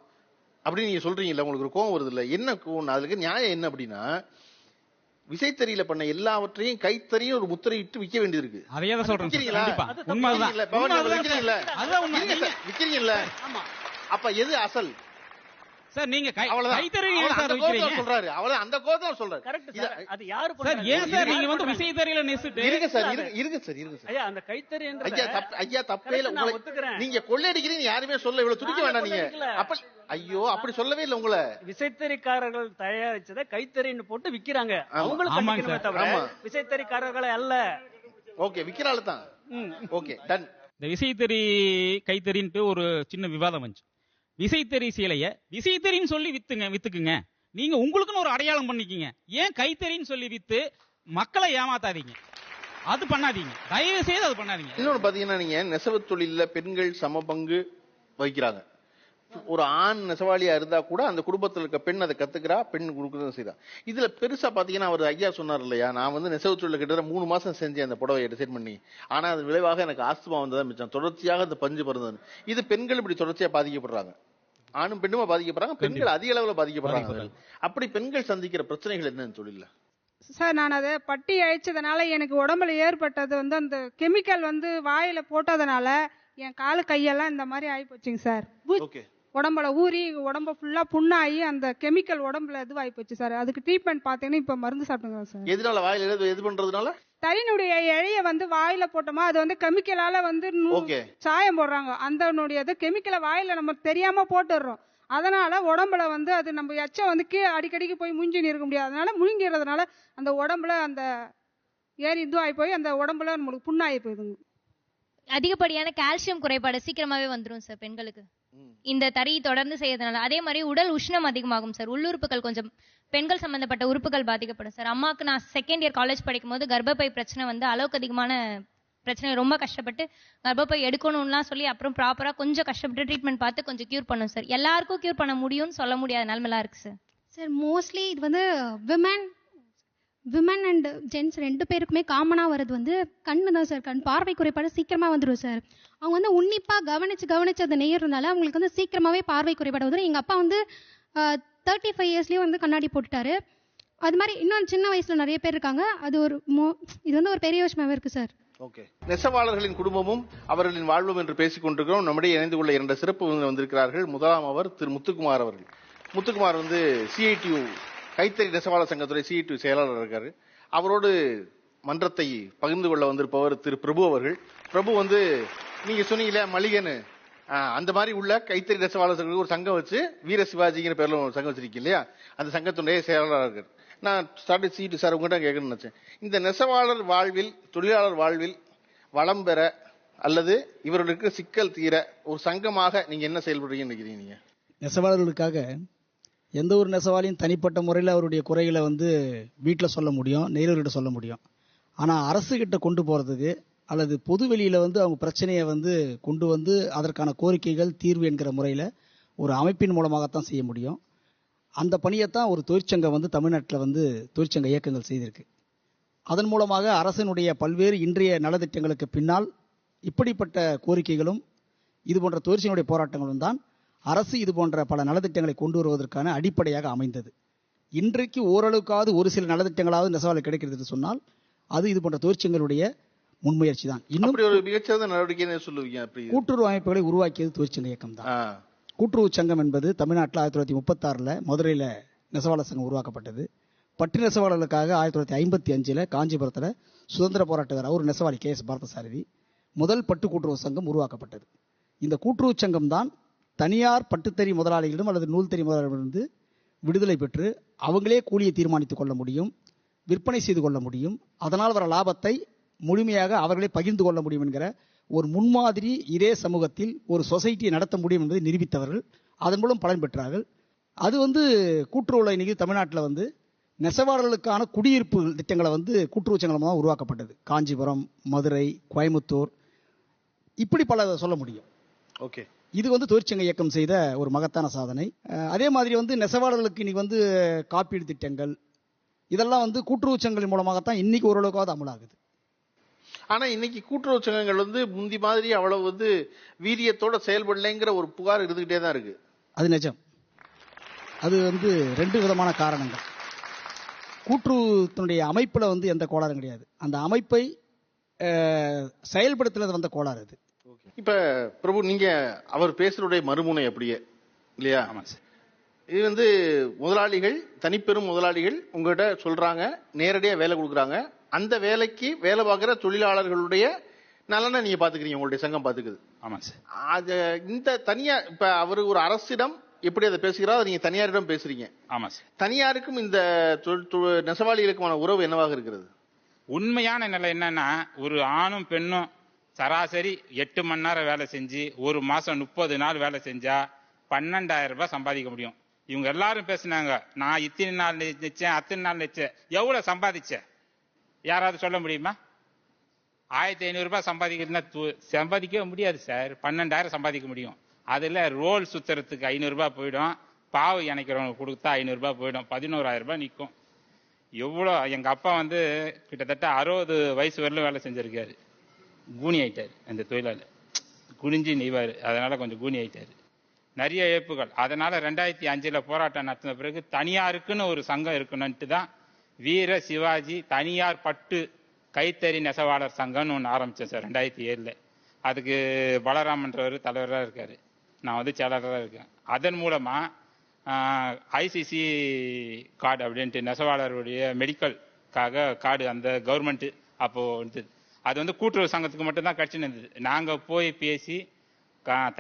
அப்படின்னு நீங்க சொல்றீங்கல்ல, உங்களுக்கு ஒரு கோவம் வருது இல்ல. என்ன கோவம், அதுக்கு நியாயம் என்ன அப்படின்னா, விசைத்தறியில பண்ண எல்லாவற்றையும் கைத்தறியும் ஒரு முத்திரை இட்டு விற்க வேண்டியது இருக்கு. விக்கிறீங்கல்ல, அப்ப எது அசல் சார்? நீங்க கைத்தறி சொல்றாரு, அவ்வளவு அந்த கோபத்தை சொல்றாரு. அது யாரு சார்? ஏன் சார் நீங்க வந்து விசைத்தறியில நெசிட்டு இருங்க சார், இருங்க சார். ஐயா அந்த கைத்தறி ஐயா தப்பே இல்ல, நீங்க கொள்ளையடிக்கிறீங்க யாருமே சொல்ல, இவ்வளவு துடிக்க வேண்டாம் நீங்க. அப்ப ஐயோ அப்படி சொல்லவே இல்ல. உங்களை விசைத்தறிக்காரர்கள் தயாரிச்சதை கைத்தறின்னு போட்டு விக்கிறாங்க, அவங்களுக்கு தவிர விசைத்தறிக்காரர்களை அல்ல. ஓகே, விக்கிறாள் தான். Okay done. இந்த விசைத்தறி கைத்தறின்ட்டு ஒரு சின்ன விவாதம் வந்துச்சு. விசைத்தறி சீலைய விசைத்தறின்னு சொல்லி வித்துக்குங்க, நீங்க உங்களுக்குன்னு ஒரு அடையாளம் பண்ணிக்கிங்க. ஏன் கைத்தறின்னு சொல்லி வித்து மக்களை ஏமாத்தாதீங்க, அது பண்ணாதீங்க, தயவு செய்து அது பண்ணாதீங்க. இன்னொன்னு பாத்தீங்கன்னா, நீங்க நெசவு தொழில பெண்கள் சம பங்கு வகிக்கிறாங்க. ஒரு ஆண் நெசவாளியா இருந்தா கூட அந்த குடும்பத்தில் இருக்க பெண் அதை கத்துக்கிறா, பெண் கொடுக்குறது செய்யறா. இதுல பெருசா பாத்தீங்கன்னா, அவர் ஐயா சொன்னார் இல்லையா, நான் வந்து நெசவு தொழில கிட்ட 3 மாசம் செஞ்சேன் அந்த புடவையை டிசைன் பண்ணி. ஆனா அது விளைவாக எனக்கு ஆஸ்துமா வந்ததான் மிச்சம், தொடர்ச்சியாக அந்த பஞ்சு பிறந்தது. இது பெண்கள் இப்படி தொடர்ச்சியா பாதிக்கப்படுறாங்க, ஆணும் பெண்ணுமா பாதிக்கப்படுறாங்க, பெண்கள் அதிக அளவுல பாதிக்கப்படுறாங்க. அப்படி பெண்கள் சந்திக்கிற பிரச்சனைகள் என்னன்னு தொழில சார்? நான் அதை பட்டி அழிச்சதுனால எனக்கு உடம்புல ஏற்பட்டது வந்து அந்த கெமிக்கல் வந்து வாயில போட்டதுனால என் காலு கையெல்லாம் இந்த மாதிரி ஆகி போச்சுங்க சார். உடம்புல ஊறி உடம்பு ஃபுல்லா புண்ணாகி அந்த கெமிக்கல் உடம்புல இதுவாகி போச்சு சார். அதுக்கு ட்ரீட்மெண்ட் பாத்தீங்கன்னா இப்ப மருந்து சாப்பிடுங்க சார். எதனால வாயில எது பண்றதுனால? தறினுடைய இழைய வந்து வாயில போட்டோமா, அது வந்து கெமிக்கலால வந்து சாயம் போடுறாங்க, அந்த கெமிக்கலை வாயில நம்ம தெரியாம போட்டுடுறோம். அதனால உடம்புல வந்து அது நம்ம எச்சம் வந்து கீழே அடிக்கடிக்கு போய் முஞ்சின்னு இருக்க முடியாது. அதனால முழுங்கிறதுனால அந்த உடம்புல அந்த ஏறி இதுவாகி போய் அந்த உடம்புல நம்மளுக்கு புண்ணாகி போயிடுங்க. அதிகப்படியான கால்சியம் குறைபாடு சீக்கிரமாவே வந்துடும் சார் பெண்களுக்கு இந்த தறி தொடர்ந்து செய்யறதுனால. அதே மாதிரி உடல் உஷ்ணம் அதிகமாகும் சார். உள்ளுறுப்புகள் கொஞ்சம் பெண்கள் சம்பந்தப்பட்ட உறுப்புகள் பாதிக்கப்படும் சார். அம்மாவுக்கு நான் 2nd இயர் காலேஜ் படிக்கும் போது கர்ப்பப்பை பிரச்சனை வந்து அளவுக்கு அதிகமான பிரச்சனை, ரொம்ப கஷ்டப்பட்டு கர்ப்பப்பை எடுக்கணும்லாம் சொல்லி அப்புறம் ப்ராப்பரா கொஞ்சம் கஷ்டப்பட்டு ட்ரீட்மெண்ட் பார்த்து கொஞ்சம் கியூர் பண்ணும் சார். எல்லாருக்கும் கியூர் பண்ண முடியும்னு சொல்ல முடியாத நிலைமைலாம் இருக்கு சார். சார் மோஸ்ட்லி இது வந்து விமன் அண்ட் ஜென்ஸ் 2 பேருக்குமே காமனாக வர்றது வந்து கண்ணு தான் சார். கண் பார்வை குறைபாடு சீக்கிரமாக வந்துடும் சார். அவங்க வந்து உன்னிப்பாக கவனிச்சு அதை நெய்யறதுனால அவங்களுக்கு வந்து சீக்கிரமாகவே பார்வை குறைபாடு வந்துடும். எங்கள் அப்பா வந்து 35 இயர்ஸ்லேயும் வந்து கண்ணாடி போட்டுட்டாரு. அது மாதிரி இன்னும் சின்ன வயசில் நிறைய பேர் இருக்காங்க. அது இது வந்து ஒரு பெரிய விஷயமாவே இருக்கு சார். ஓகே, நெசவாளர்களின் குடும்பமும் அவர்களின் வாழ்வும் என்று பேசிக் கொண்டிருக்கிறோம். நம்முடைய இணைந்து கொள்ள 2 சிறப்பு வந்திருக்கிறார்கள். முதலாம் அவர் திரு முத்துக்குமார் அவர்கள். முத்துக்குமார் வந்து CITU கைத்தறி நெசவாளர் சங்கத்துறை CITU செயலாளர் இருக்காரு. அவரோடு மன்றத்தை பகிர்ந்து கொள்ள வந்திருப்பவர் திரு பிரபு அவர்கள். பிரபு வந்து நீங்க சொன்னீங்களே மளிகைன்னு, அந்த மாதிரி உள்ள கைத்தறி நெசவாளர் சங்கத்துக்கு ஒரு சங்கம் வச்சு வீர சிவாஜிங்கிற பேர்ல ஒரு சங்கம் வச்சிருக்கீங்க இல்லையா, அந்த சங்கத்துடைய செயலாளர் இருக்காரு. நான் CITU சார் உங்ககிட்ட கேட்கணும்னு நினைச்சேன், இந்த நெசவாளர் வாழ்வில் தொழிலாளர் வாழ்வில் வளம் பெற அல்லது இவர்களுக்கு சிக்கல் தீர ஒரு சங்கமாக நீங்க என்ன செயல்படுறீங்கன்னு நினைக்கிறீங்க? நீங்க நெசவாளர்களுக்காக எந்த ஒரு நெசவாளியும் தனிப்பட்ட முறையில் அவருடைய குறைகளை வந்து வீட்டில் சொல்ல முடியும், நெய்தவர்கிட்ட சொல்ல முடியும். ஆனால் அரசுகிட்ட கொண்டு போகிறதுக்கு அல்லது பொது வெளியில் வந்து அவங்க பிரச்சனையை வந்து கொண்டு வந்து அதற்கான கோரிக்கைகள் தீர்வு என்கிற முறையில் ஒரு அமைப்பின் மூலமாகத்தான் செய்ய முடியும். அந்த பணியைத்தான் ஒரு தொழிற்சங்கம் வந்து தமிழ்நாட்டில் வந்து தொழிற்சங்க இயக்கங்கள் செய்திருக்கு. அதன் மூலமாக அரசினுடைய பல்வேறு இன்றைய நலத்திட்டங்களுக்கு பின்னால் இப்படிப்பட்ட கோரிக்கைகளும் இது போன்ற தொழிற்சங்களுடைய போராட்டங்களும் தான் அரசு இது போன்ற பல நலத்திட்டங்களை கொண்டு வருவதற்கான அடிப்படையாக அமைந்தது. இன்றைக்கு ஓரளவுக்காவது ஒரு சில நலத்திட்டங்களாவது நெசவாளர் கிடைக்கிறது என்று சொன்னால் அது இது போன்ற தொழிற்சங்களுடைய முன்முயற்சி தான். இன்னும் ஒரு மிகச்சிறந்த நடவடிக்கை சொல்லுவீங்க. கூட்டுறவு அமைப்புகளை உருவாக்கியது தொழிற்சங்க இயக்கம் தான். கூட்டுறவு சங்கம் என்பது தமிழ்நாட்டில் 1936 மதுரையில் நெசவாளர் சங்கம் உருவாக்கப்பட்டது. பட்டு நெசவாளர்களுக்காக 1955 காஞ்சிபுரத்தில் சுதந்திர போராட்ட வீரர் ஒரு நெசவாளி KS பார்த்தசாரதி முதல் பட்டு கூட்டுறவு சங்கம் உருவாக்கப்பட்டது. இந்த கூட்டுறவு சங்கம் தான் தனியார் பட்டுத்தறி முதலாளிகளிடம் அல்லது நூல்தறி முதலாளிகளிடமிருந்து விடுதலை பெற்று அவங்களே கூலியை தீர்மானித்துக் கொள்ள முடியும், விற்பனை செய்து கொள்ள முடியும், அதனால் வர லாபத்தை முழுமையாக அவர்களே பகிர்ந்து கொள்ள முடியும் என்கிற ஒரு முன்மாதிரி இதே சமூகத்தில் ஒரு சொசைட்டியை நடத்த முடியும் என்பதை நிரூபித்தவர்கள். அதன் மூலம் பலன் பெற்றார்கள். அது வந்து கூட்டுறவுல இன்னைக்கு தமிழ்நாட்டில் வந்து நெசவாளர்களுக்கான குடியிருப்பு திட்டங்களை வந்து கூட்டுறவு சங்கமாக உருவாக்கப்பட்டது. காஞ்சிபுரம், மதுரை, கோயம்புத்தூர், இப்படி பல சொல்ல முடியும். ஓகே, இது வந்து தொழிற்சங்க இயக்கம் செய்த ஒரு மகத்தான சாதனை. அதே மாதிரி வந்து நெசவாளர்களுக்கு இன்னைக்கு வந்து காப்பீடு திட்டங்கள் இதெல்லாம் வந்து கூட்டுறவு சங்கங்களின் மூலமாகத்தான் இன்னைக்கு ஓரளவுக்காவது அமலாகுது. ஆனா இன்னைக்கு கூட்டுறவு சங்கங்கள் வந்து முந்தி மாதிரி அவ்வளவு வந்து வீரியத்தோட செயல்படலைங்கிற ஒரு புகார் இருந்துகிட்டே தான் இருக்கு. அது நிஜம். அது வந்து 2 விதமான காரணங்கள். கூட்டுறவுத்தினுடைய அமைப்புல வந்து எந்த கோளாறும் கிடையாது. அந்த அமைப்பை செயல்படுத்துறது வந்த கோளாறு அது. இப்ப பிரபு, நீங்க அவர் பேசுறதுடைய மறுமுனை அப்படியே இல்லையா? இது வந்து முதலாளிகள், தனிப்பெரும் முதலாளிகள் உங்ககிட்ட சொல்றாங்க, நேரடியா வேலை கொடுக்குறாங்க. அந்த வேலைக்கு வேலை பார்க்குற தொழிலாளர்களுடைய நலனை நீங்க பாத்துக்கிறீங்க, உங்களுடைய சங்கம் பாத்துக்குது. ஆமா சார். அது இந்த தனியார், இப்ப அவரு ஒரு அரசிடம் எப்படி அதை பேசுகிறாரோ நீங்க தனியாரிடம் பேசுறீங்க. ஆமா சார். தனியாருக்கும் இந்த நெசவாளிகளுக்குமான உறவு என்னவாக இருக்கிறது? உண்மையான நிலை என்னன்னா, ஒரு ஆணும் பெண்ணும் சராசரி 8 மணி நேரம் வேலை செஞ்சு ஒரு மாசம் 30 நாள் வேலை செஞ்சா 12,000 ரூபாய் சம்பாதிக்க முடியும். இவங்க எல்லாரும் பேசினாங்க, நான் இத்தனை நாள் நிச்சயம் அத்தனை நாள் நிச்சயம். எவ்வளவு சம்பாதிச்சேன் யாராவது சொல்ல முடியுமா? 1,500 ரூபாய் சம்பாதிக்கவே முடியாது சார். 12,000 சம்பாதிக்க முடியும். அதுல ரோல் சுத்துறதுக்கு 500 ரூபாய் போயிடும், பாவு இணைக்கிறவங்க கொடுத்தா 500 ரூபாய் போயிடும், 11,000 ரூபாய் நிற்கும். எவ்வளோ, எங்க அப்பா வந்து கிட்டத்தட்ட 60 வயசு வரலும் வேலை செஞ்சிருக்காரு. கூனி ஆயிட்டாரு. அந்த தொழிலாளி குனிஞ்சு நெய்வாரு, அதனால கொஞ்சம் கூனி ஆயிட்டாரு. நிறைய இழப்புகள். அதனால 2005 போராட்டம் நடத்தின பிறகு தனியாருக்குன்னு ஒரு சங்கம் இருக்கணும்ட்டு தான் வீர சிவாஜி தனியார் பட்டு கைத்தறி நெசவாளர் சங்கம்னு ஒன்று ஆரம்பிச்சேன் சார் 2007. அதுக்கு பலராமன்றவர் தலைவராக இருக்காரு, நான் வந்து செயலாளராக இருக்கேன். அதன் மூலமா ICC கார்டு அப்படின்ட்டு நெசவாளருடைய மெடிக்கலுக்காக கார்டு அந்த கவர்மெண்ட் அப்போ இருந்தது. அது வந்து கூட்டுறவு சங்கத்துக்கு மட்டும்தான் கிடைச்சுன்னு இருந்தது. நாங்கள் போய் பேசி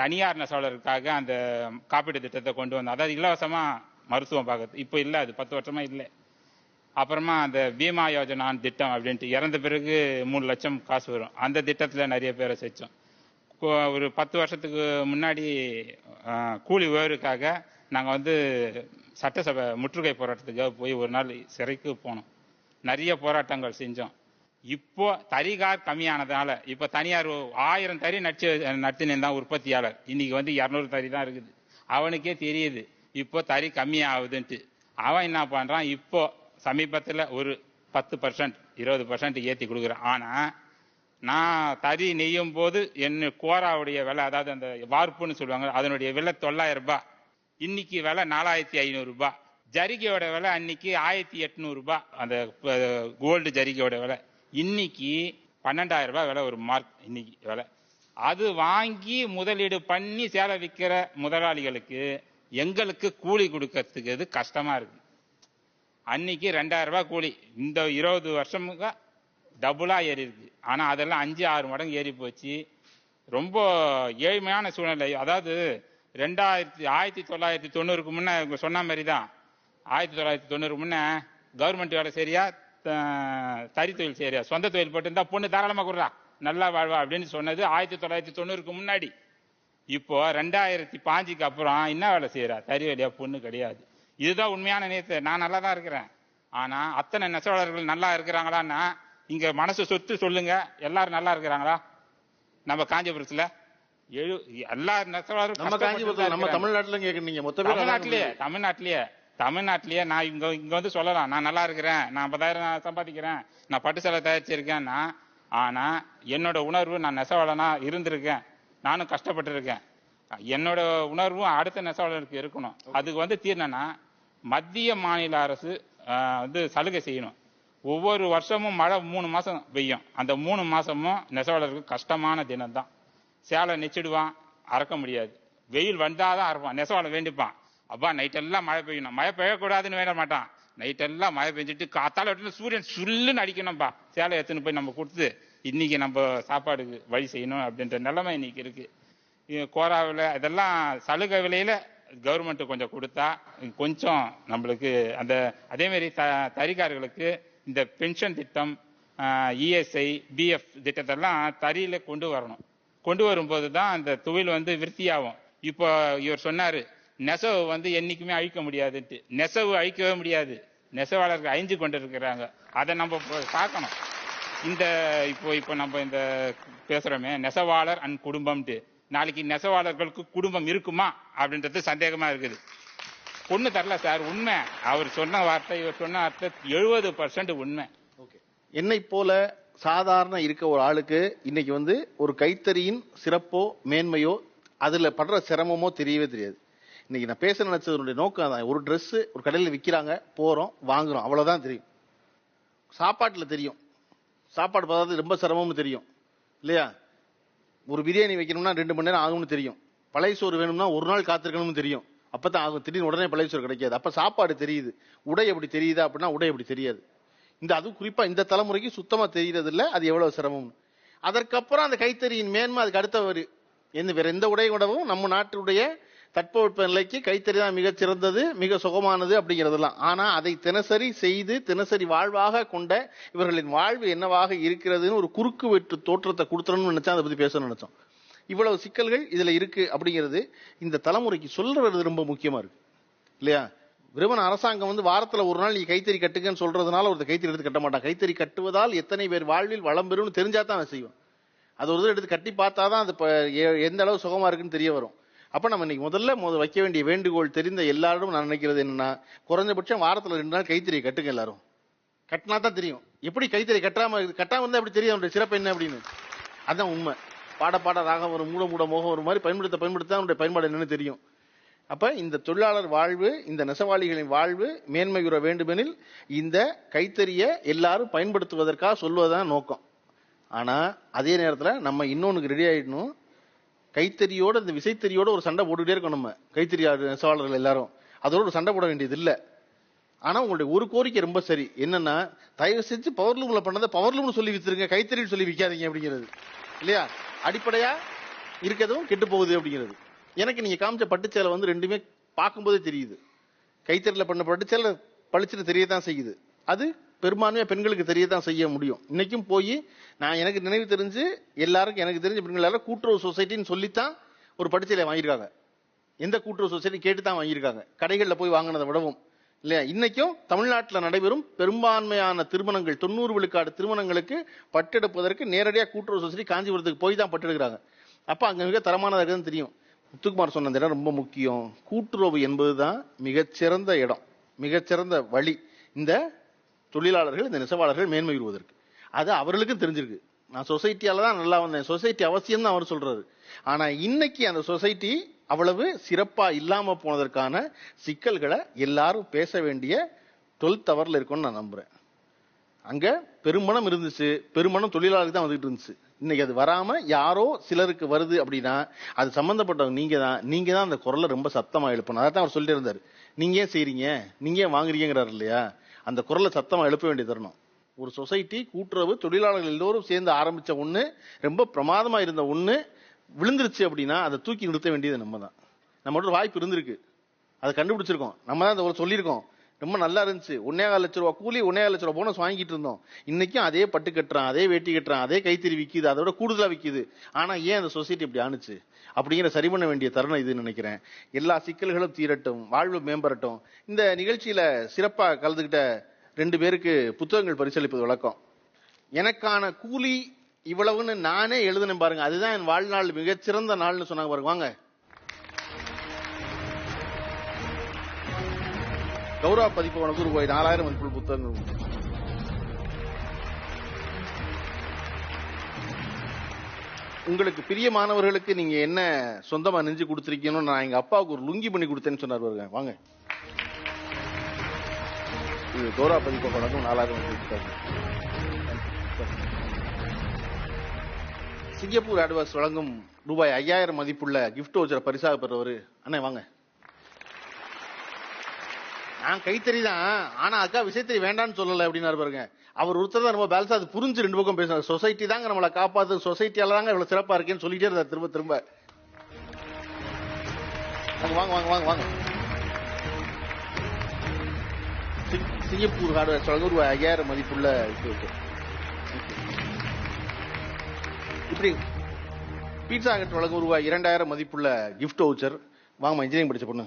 தனியார் நெசவாளருக்காக அந்த காப்பீடு திட்டத்தை கொண்டு வந்தோம். அதாவது இலவசமா மருத்துவம் பார்க்கறது. இப்போ இல்லை, அது 10 வருஷமா இல்லை. அப்புறமா அந்த பீமா யோஜனான் திட்டம் அப்படின்ட்டு இறந்த பிறகு 3 லட்சம் காசு வரும். அந்த திட்டத்தில் நிறைய பேரை சேர்த்தோம். ஒரு 10 வருஷத்துக்கு முன்னாடி கூலி உயர்வுக்காக நாங்கள் வந்து சட்டசபை முற்றுகை போராட்டத்துக்காக போய் ஒரு நாள் சிறைக்கு போனோம். நிறைய போராட்டங்கள் செஞ்சோம். இப்போ தறிகார் கம்மியானதுனால இப்போ தனியார் 1000 தறி நடத்தினா உற்பத்தியாளர் இன்னைக்கு வந்து 200 தறி தான் இருக்குது. அவனுக்கே தெரியுது இப்போ தறி கம்மியாகுதுன்ட்டு. அவன் என்ன பண்றான், இப்போ சமீபத்தில் ஒரு 10% 20% ஏற்றி கொடுக்குறான். ஆனா நான் தறி நெய்யும் போது என்ன கோராவுடைய விலை, அதாவது அந்த வார்ப்புன்னு சொல்லுவாங்க, அதனுடைய விலை 900 ரூபாய். இன்னைக்கு விலை 4500 ரூபாய். ஜரிகையோட விலை அன்னைக்கு 1800 ரூபாய். அந்த கோல்டு ஜரிகையோட விலை இன்னைக்கு 12,000 ரூபாய் விலை ஒரு மார்க் இன்னைக்கு விலை. அது வாங்கி முதலீடு பண்ணி சேலை விற்கிற முதலாளிகளுக்கு எங்களுக்கு கூலி கொடுக்கறதுக்கு அது கஷ்டமா இருக்கு. அன்னைக்கு 2,000 ரூபாய் கூலி, இந்த 20 வருஷமுக்கு டபுளா ஏறி இருக்கு. ஆனா அதெல்லாம் 5-6 மடங்கு ஏறி போச்சு. ரொம்ப ஏழ்மையான சூழ்நிலை. அதாவது 1990க்கு முன்ன சொன்ன மாதிரி தான் 1990க்கு முன்ன கவர்மெண்ட் வேலை சரியா, தறி தொழில் சரியா, சொந்த தொழில் போட்டு இருந்தா பொண்ணு தாராளமா கொடுறா நல்லா வாழ்வா அப்படின்னு சொன்னது 1990க்கு முன்னாடி. இப்போ 2005க்கு அப்புறம் என்ன வேலை செய்யறா? தறி வேலையா, பொண்ணு கிடையாது. இதுதான் உண்மையான நேத்து. நான் நல்லா தான் இருக்கிறேன். ஆனா அத்தனை நெசவாளர்கள் நல்லா இருக்கிறாங்களான்னா இங்க மனசு சொத்து சொல்லுங்க, எல்லாரும் நல்லா இருக்கிறாங்களா? நம்ம காஞ்சிபுரத்துல எல்லா நெசவாளரும் நம்ம காஞ்சிபுரத்துல நம்ம தமிழ்நாட்டுல கேக்குறீங்க மொத்த தமிழ்நாட்டிலேயே நான் இங்க வந்து சொல்லலாம், நான் நல்லா இருக்கிறேன், நான் 50,000 சம்பாதிக்கிறேன், நான் பட்டு சேலை தயாரிச்சிருக்கேன்னா. ஆனா என்னோட உணர்வு, நான் நெசவாளனா இருந்திருக்கேன், நானும் கஷ்டப்பட்டு இருக்கேன். என்னோட உணர்வும் அடுத்த நெசவாளருக்கு இருக்கணும். அதுக்கு வந்து தீர்னா மத்திய மாநில அரசு வந்து சலுகை செய்யணும். ஒவ்வொரு வருஷமும் மழை 3 மாசம் பெய்யும். அந்த 3 மாசமும் நெசவாளருக்கு கஷ்டமான தினம் தான். சேலை நெச்சிடுவான், அறக்க முடியாது. வெயில் வந்தாதான் அறுப்பான். நெசவாளர் வேண்டிப்பான், அப்பா நைட்டெல்லாம் மழை பெய்யணும், மழை பெய்யக்கூடாதுன்னு வேண்ட மாட்டான். நைட்டெல்லாம் மழை பெஞ்சிட்டு காத்தால சூரியன் சுல்லுன்னு அடிக்கணும்பா, சேலை எடுத்துன்னு போய் நம்ம கொடுத்து இன்னைக்கு நம்ம சாப்பாடுக்கு வழி செய்யணும் அப்படின்ற நிலைமை இன்னைக்கு இருக்கு. கோராவில் இதெல்லாம் சலுகை விலையில கவர்மெண்ட் கொஞ்சம் கொடுத்தா கொஞ்சம் நம்மளுக்கு அந்த அதே மாதிரி தறிக்காரர்களுக்கு இந்த பென்ஷன் திட்டம், இஎஸ்ஐ, பிஎஃப் திட்டத்தெல்லாம் தறியில கொண்டு வரணும். கொண்டு வரும்போது தான் அந்த தொழில் வந்து விருத்தியாகும். இப்போ இவர் சொன்னாரு நெசவு வந்து என்னைக்குமே அழிக்க முடியாதுன்ட்டு. நெசவு அழிக்கவே முடியாது, நெசவாளர்கள் அழிஞ்சு கொண்டு இருக்கிறாங்க. அதை நம்ம பார்க்கணும். இந்த இப்போ நம்ம இந்த பேசுறோமே நெசவாளர் அண்ட் குடும்பம்ட்டு, நாளைக்கு நெசவாளர்களுக்கு குடும்பம் இருக்குமா அப்படின்றது சந்தேகமா இருக்குது. பொண்ணு தரல சார், உண்மை. அவர் சொன்ன வார்த்தை, இவர் சொன்ன வார்த்தை 70% உண்மை. என்னை போல சாதாரண இருக்க ஒரு ஆளுக்கு இன்னைக்கு வந்து ஒரு கைத்தறியின் சிறப்போ மேன்மையோ அதுல படுற சிரமமோ தெரியவே தெரியாது. இன்னைக்கு நான் பேச நினைச்சதுடைய நோக்கம் தான். ஒரு ட்ரெஸ் ஒரு கடையில் விற்கிறாங்க, போறோம், வாங்குறோம், அவ்வளவுதான் தெரியும். சாப்பாட்டுல தெரியும், சாப்பாடு பார்த்தாது ரொம்ப சிரமம்னு தெரியும் இல்லையா? ஒரு பிரியாணி வைக்கணும்னா 2 மணி நேரம் ஆகும்னு தெரியும். பழைய சோறு வேணும்னா ஒரு நாள் காத்திருக்கணும்னு தெரியும். அப்பதான் ஆகும். திடீர்னு உடனே பழைய சோறு கிடைக்காது. அப்ப சாப்பாடு தெரியுது. உடை எப்படி தெரியுதா அப்படின்னா உடை எப்படி தெரியாது. அதுவும் குறிப்பா இந்த தலைமுறைக்கு சுத்தமா தெரியறது இல்ல அது எவ்வளவு சிரமம். அதற்கப்புறம் அந்த கைத்தறியின் மேன்மை அதுக்கு அடுத்தவர் வேற எந்த உடை கூடவும் நம்ம நாட்டுடைய தட்பவெப்ப நிலைக்கு கைத்தறி தான் மிகச் சிறந்தது, மிக சுகமானது அப்படிங்கிறதெல்லாம். ஆனா அதை தினசரி செய்து தினசரி வாழ்வாக கொண்ட இவர்களின் வாழ்வு என்னவாக இருக்கிறதுன்னு ஒரு குறுக்கு வெற்று தோற்றத்தை கொடுத்துறோம்னு நினைச்சா அதை பத்தி பேசணும்னு நினைச்சோம். இவ்வளவு சிக்கல்கள் இதுல இருக்கு அப்படிங்கிறது இந்த தலைமுறைக்கு சொல்றது ரொம்ப முக்கியமா இருக்கு இல்லையா? வெறுமன அரசாங்கம் வந்து வாரத்துல ஒரு நாள் நீ கைத்தறி கட்டுங்கன்னு சொல்றதுனால ஒரு கைத்தறி எடுத்து கட்ட மாட்டான். கைத்தறி கட்டுவதால் எத்தனை பேர் வாழ்வில் வளம் பெறும்னு தெரிஞ்சா தான் அதை செய்வோம். அது ஒரு எடுத்து கட்டி பார்த்தாதான் அது எந்த அளவு சுகமா இருக்குன்னு தெரிய வரும். அப்ப நம்ம இன்னைக்கு முதல்ல வைக்க வேண்டிய வேண்டுகோள் தெரிந்த எல்லாரும் நான் நினைக்கிறது என்னன்னா, குறைஞ்சபட்சம் வாரத்துல 2 நாள் கைத்தறியை கட்டுங்க. எல்லாரும் கட்டினா தான் தெரியும். எப்படி கைத்தறி கட்டாம இருந்தா எப்படி தெரியும் அவனுடைய சிறப்பு என்ன அப்படின்னு. அதான் உண்மை. பாட ராகம் வரும், மூட மோகம் ஒரு மாதிரி பயன்படுத்த அவனுடைய பயன்பாடு என்னன்னு தெரியும். அப்ப இந்த தொழிலாளர் வாழ்வு, இந்த நெசவாளிகளின் வாழ்வு மேன்மையுற வேண்டுமெனில் இந்த கைத்தறிய எல்லாரும் பயன்படுத்துவதற்காக சொல்வதுதான் நோக்கம். ஆனா அதே நேரத்துல நம்ம இன்னொன்னுக்கு ரெடி ஆயிடணும். கைத்தறியோட இந்த விசைத்தறியோட ஒரு சண்டை போட்டுக்கிட்டே இருக்கோம். நம்ம கைத்தறி நெசவாளர்கள் எல்லாரும் அதோட ஒரு சண்டை போட வேண்டியது இல்ல. ஆனா உங்களுடைய ஒரு கோரிக்கை ரொம்ப சரி. என்னன்னா, தயவு செஞ்சு பவர்லூம்ல பண்ணதை பவர்லூம்னு சொல்லி வித்துருங்க, கைத்தறின்னு சொல்லி விற்காதீங்க அப்படிங்கிறது இல்லையா? அடிப்படையா இருக்கிறதும் கெட்டு போகுது அப்படிங்கிறது. எனக்கு நீங்க காமிச்ச பட்டுச்சேலை வந்து ரெண்டுமே பார்க்கும்போதே தெரியுது. கைத்தறியில பண்ண பட்டுச்சேலை பளிச்சுட்டு தெரியத்தான் செய்யுது. அது பெரும்பான்மையா பெண்களுக்கு தெரியத்தான் செய்ய முடியும். இன்னைக்கும் போய் நான் எனக்கு நினைவு தெரிஞ்சு எல்லாருக்கும் எனக்கு தெரிஞ்ச பெண்கள் எல்லாரும் கூட்டுறவு சொசைட்டின்னு சொல்லித்தான் ஒரு பட்டுச்சேலை வாங்கியிருக்காங்க. எந்த கூட்டுறவு சொசைட்டி கேட்டுதான் வாங்கியிருக்காங்க, கடைகள்ல போய் வாங்கினதை விடவும் இல்லையா? இன்னைக்கும் தமிழ்நாட்டில் நடைபெறும் பெரும்பான்மையான திருமணங்கள் 90 விழுக்காடு திருமணங்களுக்கு பட்டெடுப்பதற்கு நேரடியாக கூட்டுறவு சொசைட்டி காஞ்சிபுரத்துக்கு போய் தான் பட்டெடுக்கிறாங்க. அப்ப அங்க மிக தரமானதாக இருக்குன்னு தெரியும். முத்துக்குமார் சொன்ன அந்த இடம் ரொம்ப முக்கியம். கூட்டுறவு என்பதுதான் மிகச்சிறந்த இடம், மிகச்சிறந்த வழி இந்த தொழிலாளர்கள், இந்த நெசவாளர்கள் மேன்மையுறுவதற்கு. அது அவர்களுக்கும் தெரிஞ்சிருக்கு. நான் சொசைட்டியால தான் நல்லா வந்தேன், சொசைட்டி அவசியம் தான் அவர் சொல்றாரு. ஆனா இன்னைக்கு அந்த சொசைட்டி அவ்வளவு சிறப்பா இல்லாம போனதற்கான சிக்கல்களை எல்லாரும் பேச வேண்டிய 12th ஹவர்ல இருக்கும்னு நான் நம்புறேன். அங்க பெருமணம் இருந்துச்சு, பெருமணம் தொழிலாளருக்கு தான் வந்துட்டு இருந்துச்சு. இன்னைக்கு அது வராம யாரோ சிலருக்கு வருது அப்படின்னா அது சம்பந்தப்பட்டவங்க நீங்க தான் அந்த குரலை ரொம்ப சத்தமா எழுப்பணும். அதான் அவர் சொல்லிட்டு இருந்தாரு, நீங்க ஏன் செய்றீங்க, நீங்க ஏன் வாங்குறீங்கிறாரு இல்லையா? அந்த குரலை சத்தமா எழுப்ப வேண்டிய தருணம். ஒரு சொசைட்டி கூட்டுறவு தொழிலாளர்கள் எல்லோரும் சேர்ந்து ஆரம்பிச்ச ஒண்ணு, ரொம்ப பிரமாதமா இருந்த ஒண்ணு விழுந்துருச்சு அப்படின்னா அதை தூக்கி நிறுத்த வேண்டியது நம்ம தான். நம்மளோட வாய்ப்பு இருந்திருக்கு, அதை கண்டுபிடிச்சிருக்கோம், நம்ம தான் அதை சொல்லியிருக்கோம். ரொம்ப நல்லா இருந்துச்சு, 1.25 லட்ச ரூபா கூலி, 1.25 லட்ச ரூபா போனஸ் வாங்கிட்டு இருந்தோம். இன்னைக்கும் அதே பட்டு கட்டுறான், அதே வேட்டி கட்டுறான், அதே கைத்தறி விற்கிது, அதோட கூடுதலா விற்கிது. ஆனா ஏன் அந்த சொசைட்டி இப்படி ஆணுச்சு அப்படிங்கிற சரி பண்ண வேண்டிய தருணம் இது நினைக்கிறேன். எல்லா சிக்கல்களும் தீரட்டும், வாழ்வு மேம்படட்டும். இந்த நிகழ்ச்சியில சிறப்பா கலந்துகிட்ட 2 பேருக்கு புத்தகங்கள் பரிசளிப்பது வழக்கம். எனக்கான கூலி இவ்வளவுன்னு நானே எழுதுனேன் பாருங்க, அதுதான் என் வாழ்நாள் மிகச்சிறந்த நாள்னு சொன்னாங்க பாருங்க. வாங்க. கௌரவ பதிப்பு உனக்கு ரூபாய் 4000 மதிப்புள்ள புத்தகங்கள். உங்களுக்கு பிரியமானவர்களுக்கு நீங்க என்ன சொந்தமா நெஞ்சு கொடுத்திருக்கீங்கன்னு நான் எங்க அப்பாவுக்கு ஒரு லுங்கி பண்ணி கொடுத்தேன்னு சொன்னார் பாருங்க. வாங்க. இது கௌரவ பதிப்பு உனக்கும் 4000 புத்தகம். சிங்கப்பூர் அட்வான்ஸ் வழங்கும் ரூபாய் 5000 மதிப்புள்ள கிஃப்ட் வவுச்சர் பரிசாக பெறுவர். அண்ணே வாங்க. நான் கைத்தறி தான், ஆனா அக்கா விசைத்தறி வேண்டான்னு சொல்லல அப்படின்னாரு பாருங்க. அவர் ஒருத்தர் தான் ரொம்ப பேலன்ஸா அது புரிஞ்சு 2 பக்கம் பேசுறாரு. சொசைட்டி தாங்க நம்மளை காப்பாத்து, சொசைட்டியால தாங்க இவ்வளவு சிறப்பா இருக்கேன்னு சொல்லிட்டே இருந்தார் திரும்ப திரும்ப. வாங்க வாங்க வாங்க வாங்க. சிங்கப்பூர் ஹார்ட்வேர்ஸ் வழங்கும் ரூபாய் 5000 மதிப்புள்ள இப்படி பீட்சா ஹட் வழங்கும் ரூபாய் 2000 மதிப்புள்ள கிஃப்ட் வவுச்சர். வாங்கம்மா, இன்ஜினியரிங் படிச்ச பொண்ணு.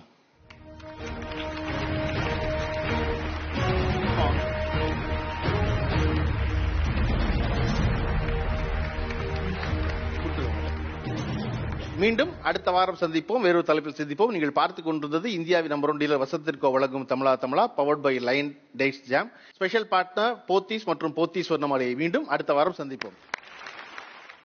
மீண்டும் அடுத்த வாரம் சந்திப்போம், வேறொரு தலைப்பில் சந்திப்போம். நீங்கள் பார்த்துக் கொண்டிருந்தது இந்தியாவின் நம்பர் 1 டீலர் வசந்திற்கோ வழங்கும் Tamizha Tamizha, powered by Lion dates jam. Special partner Pothys மற்றும் போத்தீஸ் ஸ்வர்ணமாலையை. மீண்டும் அடுத்த வாரம் சந்திப்போம்.